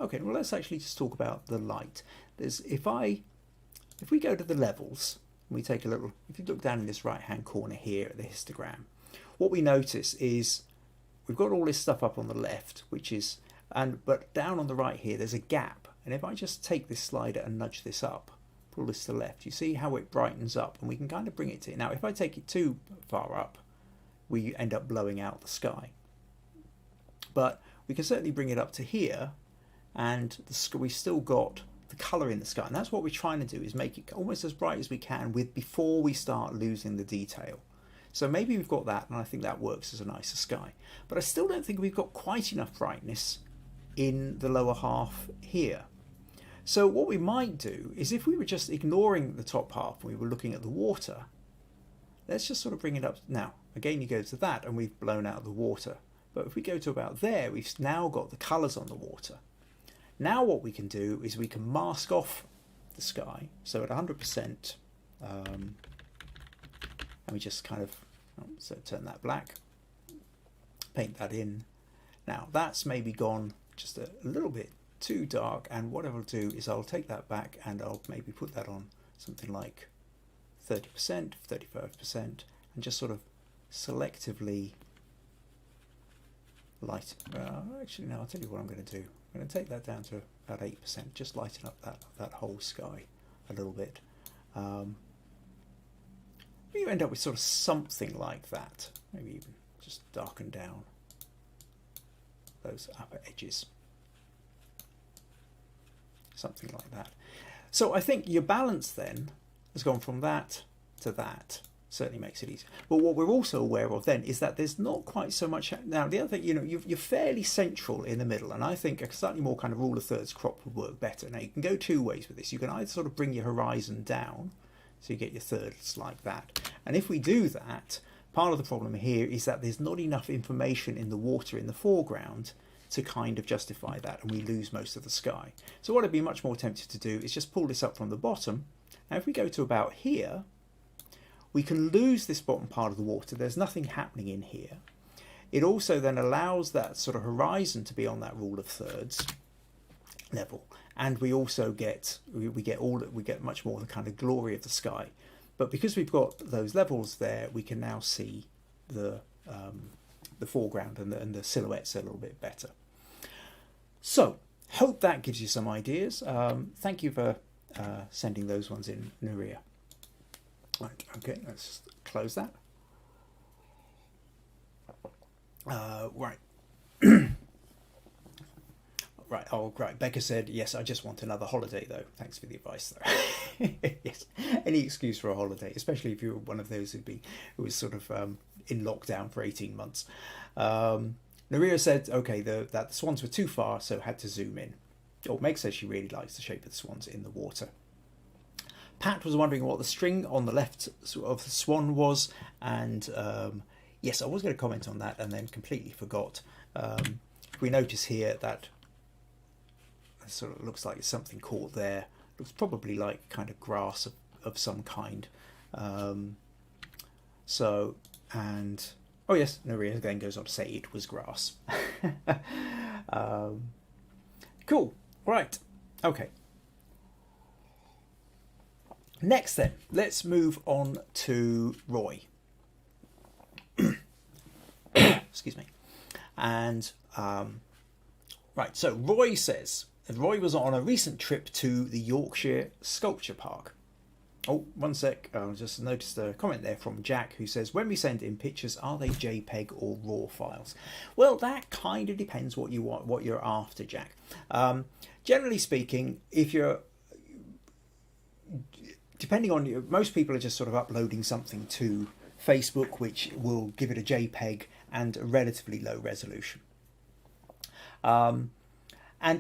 okay, well, let's actually just talk about the light. If we go to the levels, and we take a little, if you look down in this right hand corner here at the histogram, what we notice is we've got all this stuff up on the left, but down on the right here there's a gap, and if I just take this slider and nudge this up, pull this to the left, you see how it brightens up, and we can kind of bring it to, now if I take it too far up, we end up blowing out the sky. But we can certainly bring it up to here, and we've still got the colour in the sky. And that's what we're trying to do, is make it almost as bright as we can before we start losing the detail. So maybe we've got that, and I think that works as a nicer sky. But I still don't think we've got quite enough brightness in the lower half here. So what we might do is, if we were just ignoring the top half and we were looking at the water, let's just sort of bring it up. Now, again, you go to that and we've blown out the water. But if we go to about there, we've now got the colours on the water. Now what we can do is we can mask off the sky. So at 100%, and we just kind of, so turn that black, paint that in. Now that's maybe gone just a little bit too dark, and what I'll do is I'll take that back and I'll maybe put that on something like 30%, 35%, and just sort of selectively light. Actually, no, I'll tell you what I'm going to do. I'm going to take that down to about 8%, just lighten up that whole sky a little bit. You end up with sort of something like that. Maybe even just darken down those upper edges. Something like that. So I think your balance then has gone from that to that. Certainly makes it easier. But what we're also aware of then is that there's not quite so much. Now the other thing, you're fairly central in the middle, and I think a slightly more kind of rule of thirds crop would work better. Now you can go two ways with this. You can either sort of bring your horizon down, so you get your thirds like that. And if we do that, part of the problem here is that there's not enough information in the water in the foreground to kind of justify that, and we lose most of the sky. So what I'd be much more tempted to do is just pull this up from the bottom. Now if we go to about here, we can lose this bottom part of the water. There's nothing happening in here. It also then allows that sort of horizon to be on that rule of thirds level, and we also get we get much more the kind of glory of the sky. But because we've got those levels there, we can now see the foreground and the silhouettes a little bit better. So hope that gives you some ideas. Thank you for sending those ones in, Nurije. Right, okay, let's close that. Right. Right, oh, right. Becca said, yes, I just want another holiday, though. Thanks for the advice, though. Yes, any excuse for a holiday, especially if you're one of those who was sort of in lockdown for 18 months. Nurije said, okay, that the swans were too far, so had to zoom in. Oh, Meg says she really likes the shape of the swans in the water. Pat was wondering what the string on the left of the swan was, and yes, I was going to comment on that and then completely forgot. We notice here that it sort of looks like something caught there. Looks probably like kind of grass of some kind. So, and oh yes, Nurije then goes on to say it was grass. Cool. Right. Okay. Next then, let's move on to Roy. Excuse me. And right, so Roy says that Roy was on a recent trip to the Yorkshire Sculpture Park. Oh, one sec. I just noticed a comment there from Jack who says, when we send in pictures, are they JPEG or RAW files? Well, that kind of depends what you want, what you're after, Jack. Generally speaking, if you're depending on you, most people are just sort of uploading something to Facebook, which will give it a JPEG and a relatively low resolution. And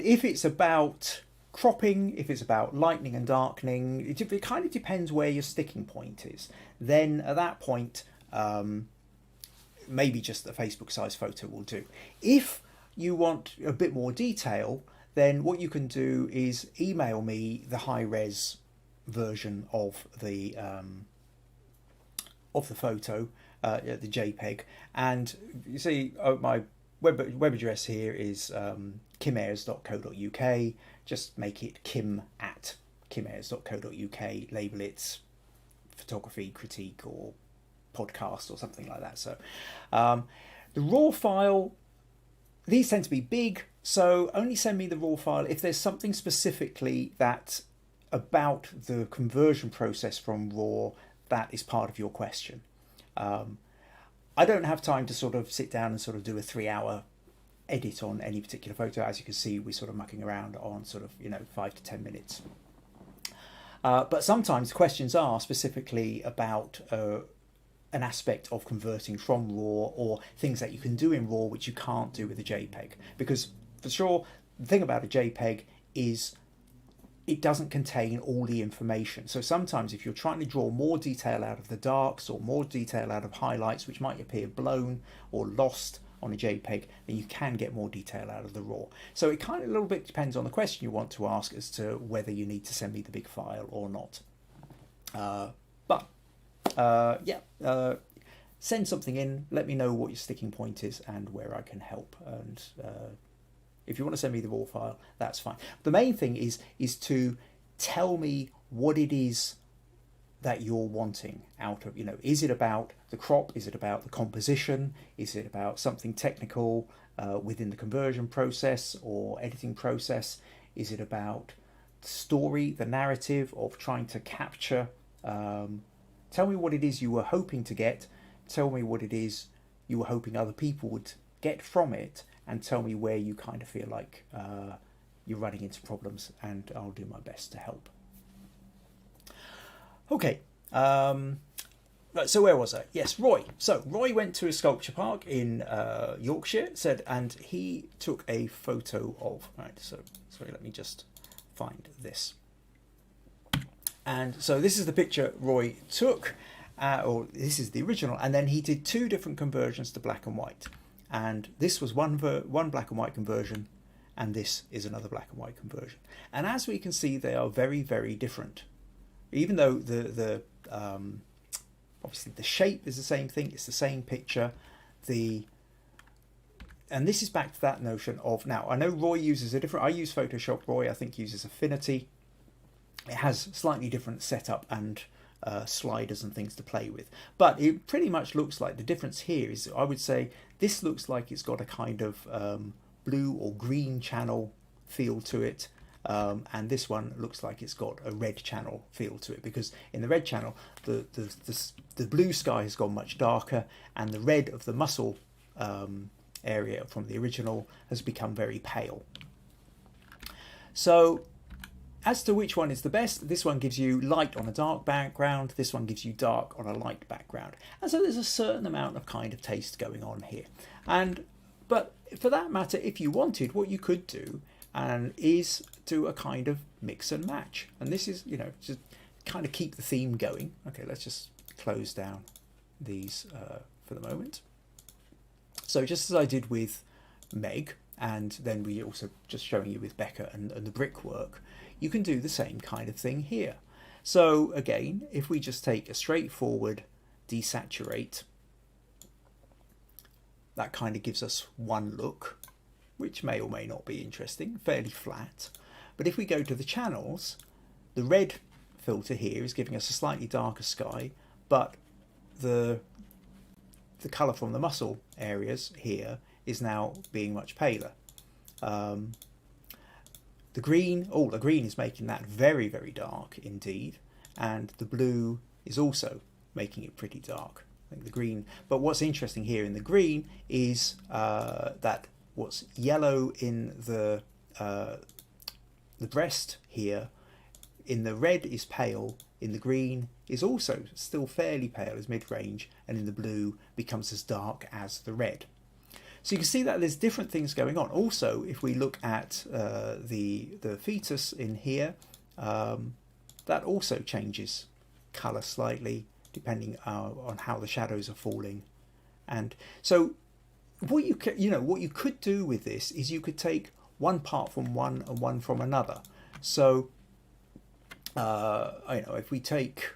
if it's about cropping, if it's about lightening and darkening, it kind of depends where your sticking point is. Then at that point, maybe just a Facebook size photo will do. If you want a bit more detail, then what you can do is email me the high res version of the photo, the JPEG, and you see my web address here is kimayres.co.uk. Just make it kim@kimayres.co.uk. Label it photography, critique, or podcast, or something like that. So the raw file, these tend to be big, so only send me the raw file if there's something specifically that about the conversion process from raw that is part of your question. I don't have time to sort of sit down and sort of do a 3-hour edit on any particular photo. As you can see, we're sort of mucking around on sort of 5 to 10 minutes. But sometimes questions are specifically about an aspect of converting from raw, or things that you can do in raw which you can't do with a JPEG. Because for sure, the thing about a JPEG is it doesn't contain all the information. So sometimes if you're trying to draw more detail out of the darks or more detail out of highlights which might appear blown or lost on a JPEG, then you can get more detail out of the raw. So it kind of a little bit depends on the question you want to ask as to whether you need to send me the big file or not. Send something in, let me know what your sticking point is and where I can help. And if you want to send me the raw file, that's fine. The main thing is to tell me what it is that you're wanting out of, is it about the crop? Is it about the composition? Is it about something technical within the conversion process or editing process? Is it about the story, the narrative of trying to capture? Tell me what it is you were hoping to get. Tell me what it is you were hoping other people would get from it, and tell me where you kind of feel like you're running into problems, and I'll do my best to help. Okay, right, so where was I? Yes, Roy. So Roy went to a sculpture park in Yorkshire, and he took a photo of, right, so sorry, let me just find this. And so this is the picture Roy took, or this is the original, and then he did 2 different conversions to black and white. And this was one black and white conversion, and this is another black and white conversion. And as we can see, they are very, very different. Even though the obviously the shape is the same thing, it's the same picture. And this is back to that notion of, now I know Roy uses a different, I use Photoshop, Roy I think uses Affinity. It has slightly different setup and sliders and things to play with, but it pretty much looks like the difference here is, I would say this looks like it's got a kind of blue or green channel feel to it, and this one looks like it's got a red channel feel to it, because in the red channel the blue sky has gone much darker, and the red of the muscle area from the original has become very pale. So as to which one is the best, this one gives you light on a dark background, this one gives you dark on a light background. And so there's a certain amount of kind of taste going on here. But for that matter, if you wanted, what you could do is do a kind of mix and match. And this is, you know, just kind of keep the theme going. Okay, let's just close down these for the moment. So just as I did with Meg, and then we also just showing you with Becca and the brickwork, you can do the same kind of thing here. So again, if we just take a straightforward desaturate, that kind of gives us one look, which may or may not be interesting, fairly flat. But if we go to the channels, the red filter here is giving us a slightly darker sky, but the colour from the muscle areas here is now being much paler. The green is making that very, very dark indeed, and the blue is also making it pretty dark. I think the green, but what's interesting here in the green is that what's yellow in the breast here, in the red is pale, in the green is also still fairly pale, is mid-range, and in the blue becomes as dark as the red. So you can see that there's different things going on. Also, if we look at the fetus in here, that also changes colour slightly depending on how the shadows are falling. And so what you could do with this is you could take one part from one and one from another. So if we take,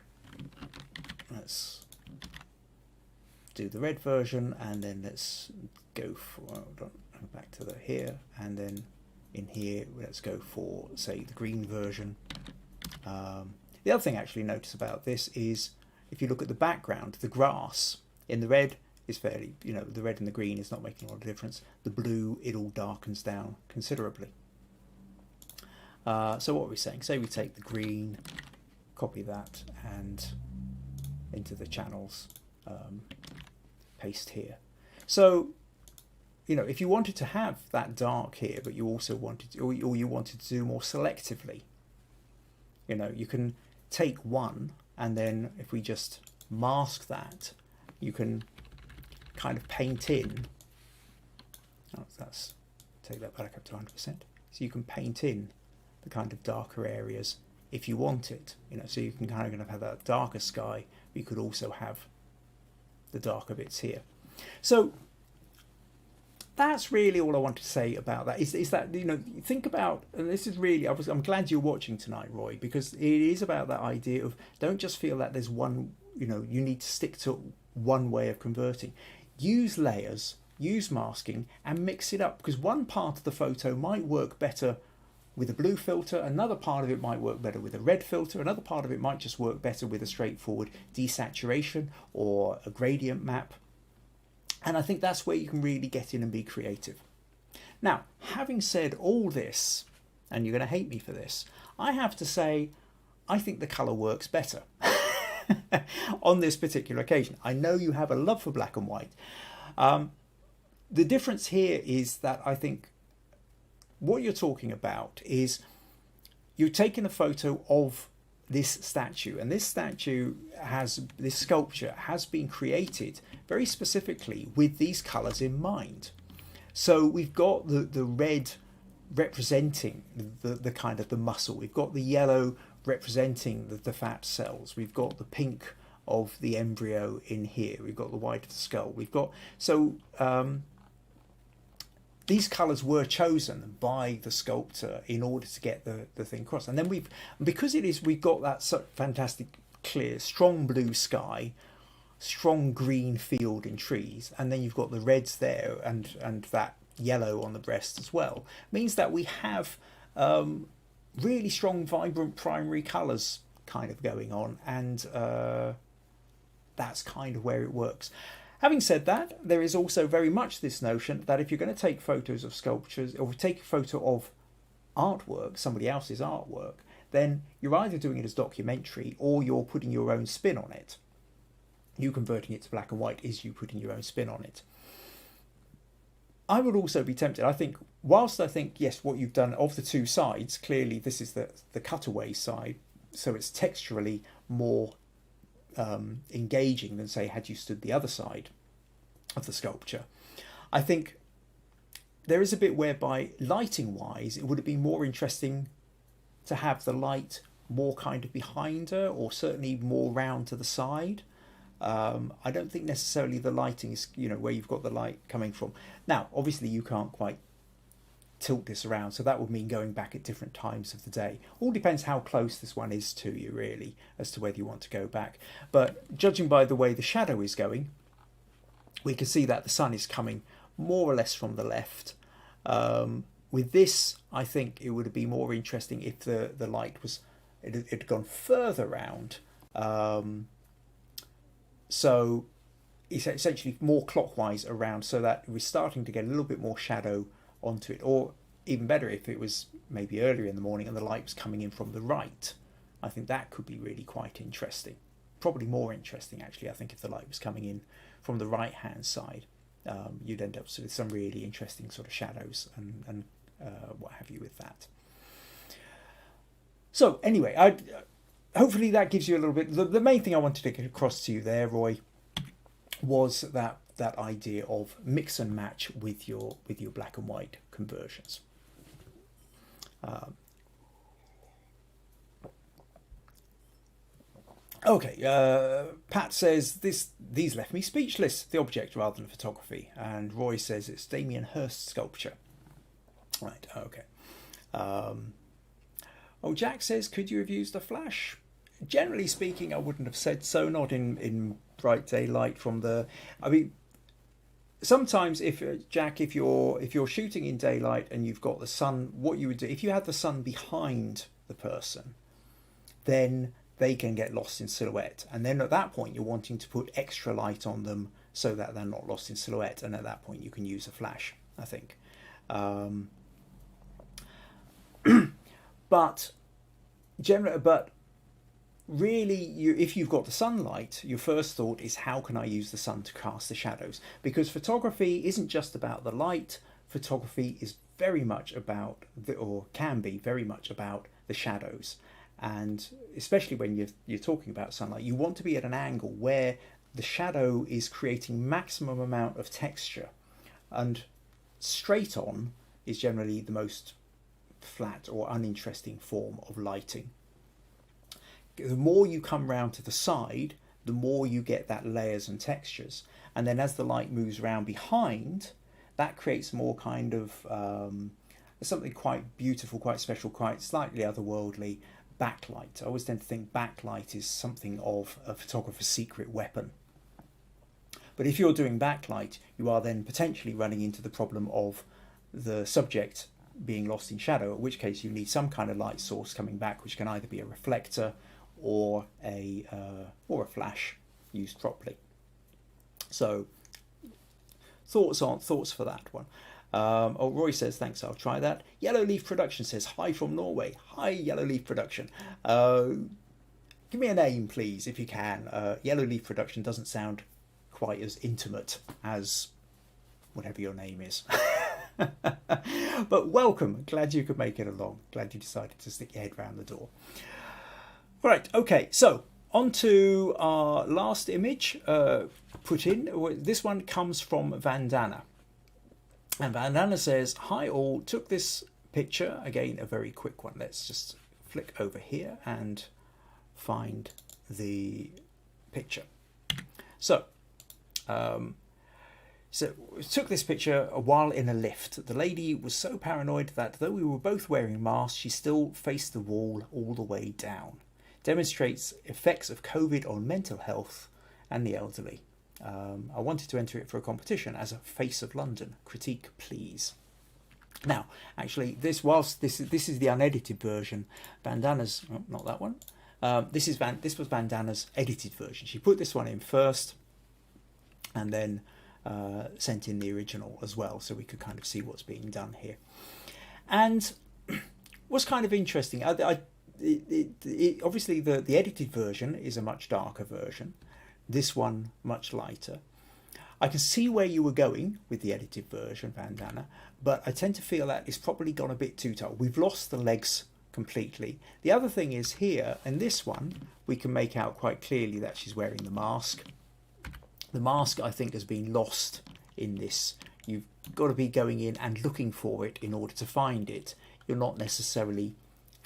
let's do the red version, and then let's go for, back to the here, and then in here let's go for, say, the green version. The other thing I actually notice about this is if you look at the background, the grass in the red is fairly, the red and the green is not making a lot of difference. The blue, it all darkens down considerably. So what are we saying? Say we take the green, copy that, and into the channels, paste here. So, if you wanted to have that dark here, but you also wanted, or you wanted to do more selectively, you can take one, and then if we just mask that, you can kind of paint in. Take that back up to 100%. So you can paint in the kind of darker areas if you want it, so you can kind of have that darker sky, but you could also have the darker bits here. So that's really all I want to say about that. Is that, think about, and this is really, I'm glad you're watching tonight, Roy, because it is about that idea of, don't just feel that there's one, you need to stick to one way of converting. Use layers, use masking, and mix it up, because one part of the photo might work better with a blue filter, another part of it might work better with a red filter, another part of it might just work better with a straightforward desaturation or a gradient map. And I think that's where you can really get in and be creative. Now, having said all this, and you're going to hate me for this, I have to say, I think the colour works better on this particular occasion. I know you have a love for black and white. The difference here is that I think what you're talking about is you're taking a photo of this statue, and this sculpture has been created very specifically with these colours in mind. So we've got the red representing the kind of the muscle, we've got the yellow representing the fat cells, we've got the pink of the embryo in here, we've got the white of the skull, we've got, so these colours were chosen by the sculptor in order to get the thing across. And then we've got that fantastic, clear, strong blue sky, strong green field in trees, and then you've got the reds there and that yellow on the breast as well, means that we have really strong, vibrant primary colours kind of going on, and that's kind of where it works. Having said that, there is also very much this notion that if you're going to take photos of sculptures, or take a photo of artwork, somebody else's artwork, then you're either doing it as documentary or you're putting your own spin on it. You converting it to black and white is you putting your own spin on it. I would also be tempted, I think, whilst I think, yes, what you've done of the two sides, clearly this is the cutaway side, so it's texturally more engaging than, say, had you stood the other side of the sculpture. I think there is a bit whereby, lighting wise, it would have been more interesting to have the light more kind of behind her, or certainly more round to the side. I don't think necessarily the lighting is, where you've got the light coming from. Now, obviously you can't quite tilt this around, so that would mean going back at different times of the day. All depends how close this one is to you, really, as to whether you want to go back. But judging by the way the shadow is going, we can see that the sun is coming more or less from the left. With this, I think it would be more interesting if the light was, it had gone further round. So it's essentially more clockwise around, so that we're starting to get a little bit more shadow onto it. Or even better, if it was maybe earlier in the morning and the light was coming in from the right. I think that could be really quite interesting. Probably more interesting, actually, I think, if the light was coming in from the right-hand side. You'd end up with some really interesting sort of shadows and what have you with that. So anyway, hopefully that gives you a little bit. The main thing I wanted to get across to you there, Roy, was that idea of mix and match with your black and white conversions. Okay, Pat says these left me speechless. The object rather than photography, and Roy says it's Damien Hirst sculpture. Right. Okay. Oh, Jack says, could you have used a flash? Generally speaking, I wouldn't have said so. Not in bright daylight from the. I mean, sometimes if you're shooting in daylight and you've got the sun, what you would do if you had the sun behind the person, then they can get lost in silhouette, and then at that point you're wanting to put extra light on them so that they're not lost in silhouette, and at that point you can use a flash, I think. But really, if you've got the sunlight, your first thought is, how can I use the sun to cast the shadows? Because photography isn't just about the light. Photography is very much about, or can be very much about, the shadows. And especially when you're talking about sunlight, you want to be at an angle where the shadow is creating maximum amount of texture. And straight on is generally the most flat or uninteresting form of lighting. The more you come round to the side, the more you get that layers and textures, and then as the light moves around behind, that creates more kind of something quite beautiful, quite special, quite slightly otherworldly backlight. I always tend to think backlight is something of a photographer's secret weapon. But if you're doing backlight, you are then potentially running into the problem of the subject being lost in shadow, in which case you need some kind of light source coming back, which can either be a reflector or a flash used properly. So thoughts for that one. Oh, Roy says, thanks, I'll try that. Yellow Leaf Production says, hi from Norway. Hi, Yellow Leaf Production. Give me a name, please, if you can. Yellow Leaf Production doesn't sound quite as intimate as whatever your name is. But welcome. Glad you could make it along. Glad you decided to stick your head round the door. Right, okay, so on to our last image put in. This one comes from Vandana. And Vandana says, hi all, took this picture, again a very quick one. Let's just flick over here and find the picture. So took this picture while in a lift. The lady was so paranoid that though we were both wearing masks, she still faced the wall all the way down. Demonstrates effects of COVID on mental health and the elderly. I wanted to enter it for a competition as a Face of London. Critique, please. Now, actually, this is the unedited version. Vandana's, oh, not that one. This was Vandana's edited version. She put this one in first, and then sent in the original as well, so we could kind of see what's being done here. And what's kind of interesting, obviously the edited version is a much darker version. This one much lighter. I can see where you were going with the edited version, Vandana, but I tend to feel that it's probably gone a bit too tight. We've lost the legs completely. The other thing is here, in this one, we can make out quite clearly that she's wearing the mask. The mask, I think, has been lost in this. You've got to be going in and looking for it in order to find it. You're not necessarily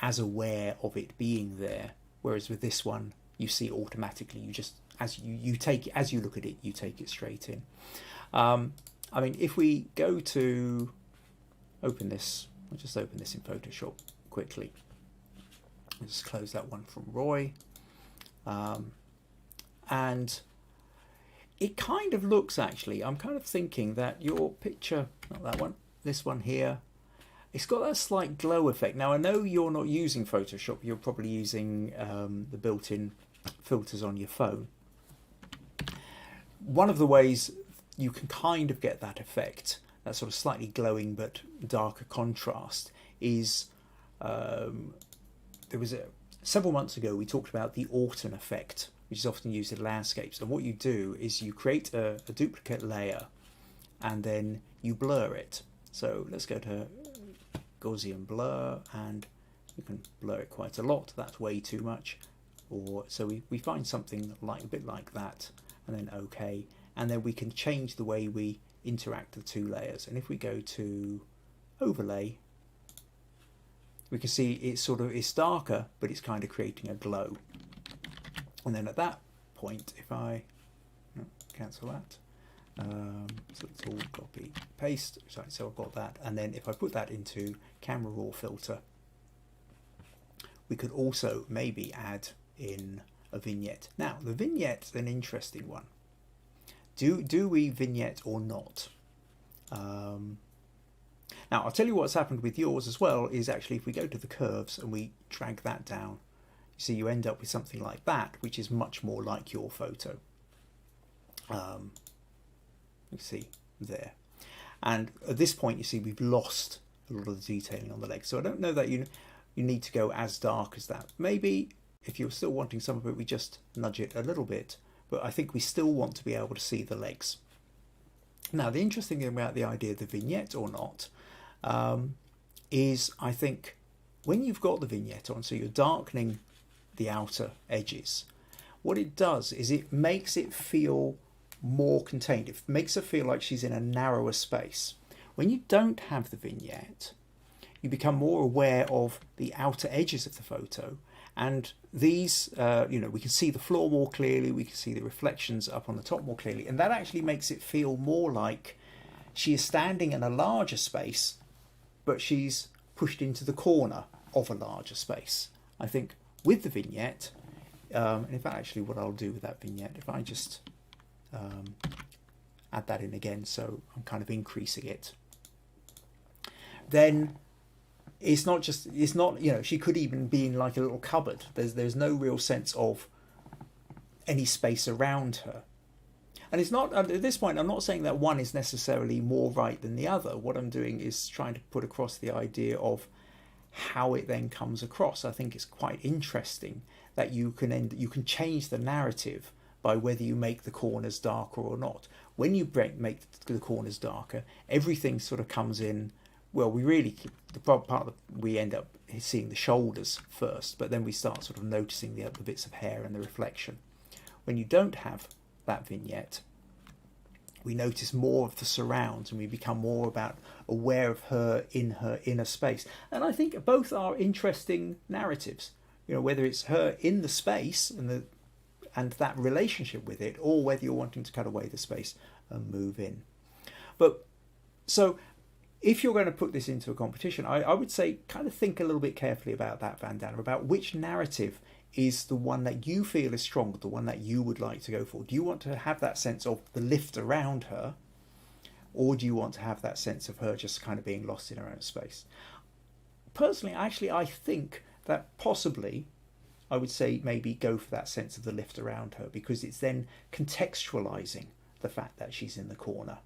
as aware of it being there, whereas with this one, you see it automatically. You just, as you look at it, you take it straight in. I mean, if we go to open this, I'll just open this in Photoshop quickly. I'll just close that one from Roy. And it kind of looks, actually, I'm kind of thinking that your picture, not that one, this one here, it's got that slight glow effect. Now, I know you're not using Photoshop, you're probably using the built-in filters on your phone. One of the ways you can kind of get that effect, that sort of slightly glowing but darker contrast, is several months ago we talked about the Orton effect, which is often used in landscapes. And what you do is you create a duplicate layer and then you blur it. So let's go to Gaussian blur, and you can blur it quite a lot. That's way too much. Or so we find something like a bit like that, and then OK, and then we can change the way we interact the two layers. And if we go to overlay, we can see it's darker, but it's kind of creating a glow. And then at that point, if I cancel that, so it's all copy paste. Sorry, so I've got that, and then if I put that into camera raw filter, we could also maybe add in a vignette. Now, the vignette's an interesting one. Do we vignette or not? Now, I'll tell you what's happened with yours as well, is actually if we go to the curves and we drag that down, you see you end up with something like that, which is much more like your photo. You see there. And at this point, you see we've lost a lot of the detailing on the legs. So I don't know that you need to go as dark as that. Maybe if you're still wanting some of it, we just nudge it a little bit. But I think we still want to be able to see the legs. Now, the interesting thing about the idea of the vignette or not is, I think, when you've got the vignette on, so you're darkening the outer edges, what it does is it makes it feel more contained. It makes her feel like she's in a narrower space. When you don't have the vignette, you become more aware of the outer edges of the photo, and these, we can see the floor more clearly, we can see the reflections up on the top more clearly, and that actually makes it feel more like she is standing in a larger space, but she's pushed into the corner of a larger space. I think with the vignette, and in fact, actually what I'll do with that vignette, if I just add that in again, so I'm kind of increasing it, then it's not, she could even be in like a little cupboard. There's no real sense of any space around her. And it's not, at this point, I'm not saying that one is necessarily more right than the other. What I'm doing is trying to put across the idea of how it then comes across. I think it's quite interesting that you can change the narrative by whether you make the corners darker or not. When you make the corners darker, everything sort of comes in. Well, we end up seeing the shoulders first, but then we start sort of noticing the other bits of hair and the reflection. When you don't have that vignette, we notice more of the surrounds, and we become more aware of her in her inner space. And I think both are interesting narratives. Whether it's her in the space and that relationship with it, or whether you're wanting to cut away the space and move in. But so if you're going to put this into a competition, I would say kind of think a little bit carefully about that, Vandana, about which narrative is the one that you feel is strong, the one that you would like to go for? Do you want to have that sense of the lift around her, or do you want to have that sense of her just kind of being lost in her own space? Personally, actually, I think that possibly I would say maybe go for that sense of the lift around her, because it's then contextualizing the fact that she's in the corner.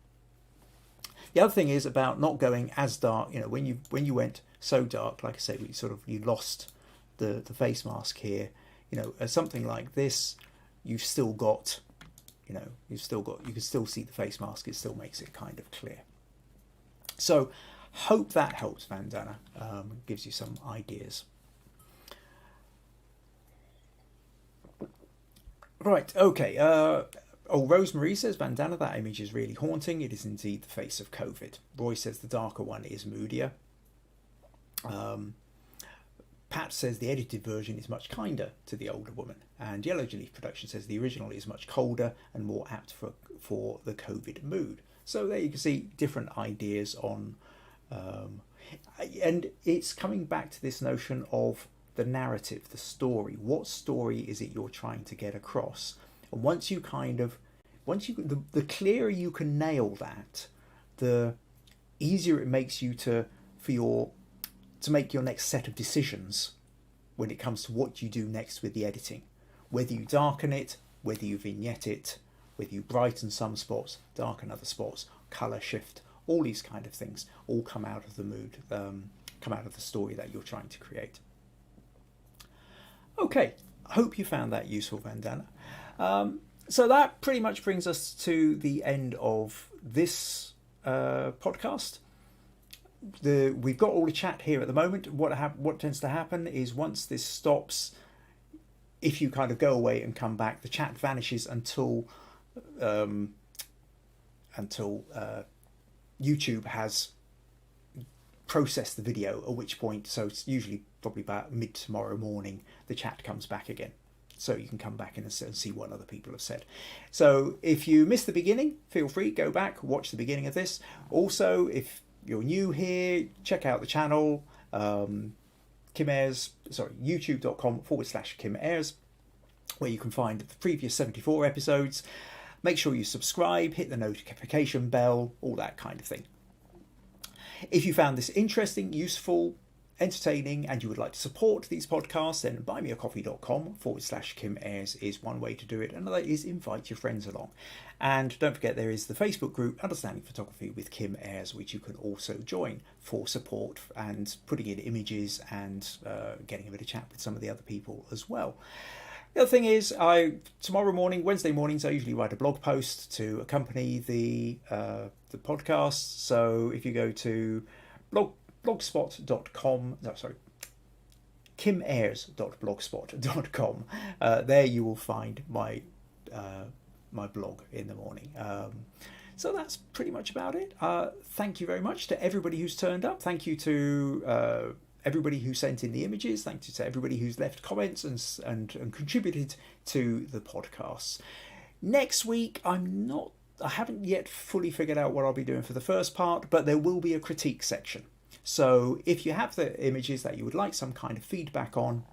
The other thing is about not going as dark. You know, when you went so dark, like I say, you lost the face mask here. You know, as something like this, you've still got, you can still see the face mask. It still makes it kind of clear. So hope that helps, Vandana. Gives you some ideas. Right, okay. Rosemary says, Vandana, that image is really haunting. It is indeed the face of COVID. Roy says the darker one is moodier. Pat says the edited version is much kinder to the older woman. And Yellow Leaf Production says the original is much colder and more apt for the COVID mood. So there you can see different ideas on... and it's coming back to this notion of the narrative, the story. What story is it you're trying to get across? And the clearer you can nail that, the easier it makes you to make your next set of decisions when it comes to what you do next with the editing. Whether you darken it, whether you vignette it, whether you brighten some spots, darken other spots, colour shift, all these kind of things all come out of the mood, come out of the story that you're trying to create. Okay, I hope you found that useful, Vandana. So that pretty much brings us to the end of this podcast. We've got all the chat here at the moment. What tends to happen is once this stops, if you kind of go away and come back, the chat vanishes until YouTube has processed the video, at which point, so it's usually probably about mid tomorrow morning, the chat comes back again. So you can come back in and see what other people have said. So if you missed the beginning, feel free, go back, watch the beginning of this. Also, if you're new here, check out the channel, Kim Ayres, youtube.com/Kim Ayres, where you can find the previous 74 episodes. Make sure you subscribe, hit the notification bell, all that kind of thing. If you found this interesting, useful, entertaining, and you would like to support these podcasts, then buymeacoffee.com/Kim Ayres is one way to do it. Another is invite your friends along. And don't forget, there is the Facebook group Understanding Photography with Kim Ayres, which you can also join for support and putting in images and getting a bit of chat with some of the other people as well. The other thing is, tomorrow morning, Wednesday mornings, I usually write a blog post to accompany the podcast. So if you go to kimayres.blogspot.com, there you will find my blog in the morning. So that's pretty much about it. Thank you very much to everybody who's turned up. Thank you to everybody who sent in the images. Thank you to everybody who's left comments and contributed to the podcasts. Next week, I haven't yet fully figured out what I'll be doing for the first part, but there will be a critique section. So if you have the images that you would like some kind of feedback on,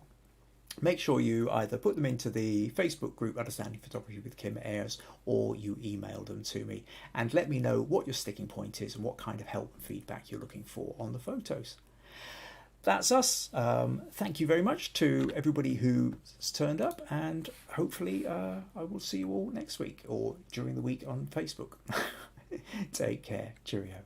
make sure you either put them into the Facebook group Understanding Photography with Kim Ayres, or you email them to me and let me know what your sticking point is and what kind of help and feedback you're looking for on the photos. That's us. Thank you very much to everybody who's turned up, and hopefully I will see you all next week or during the week on Facebook. Take care. Cheerio.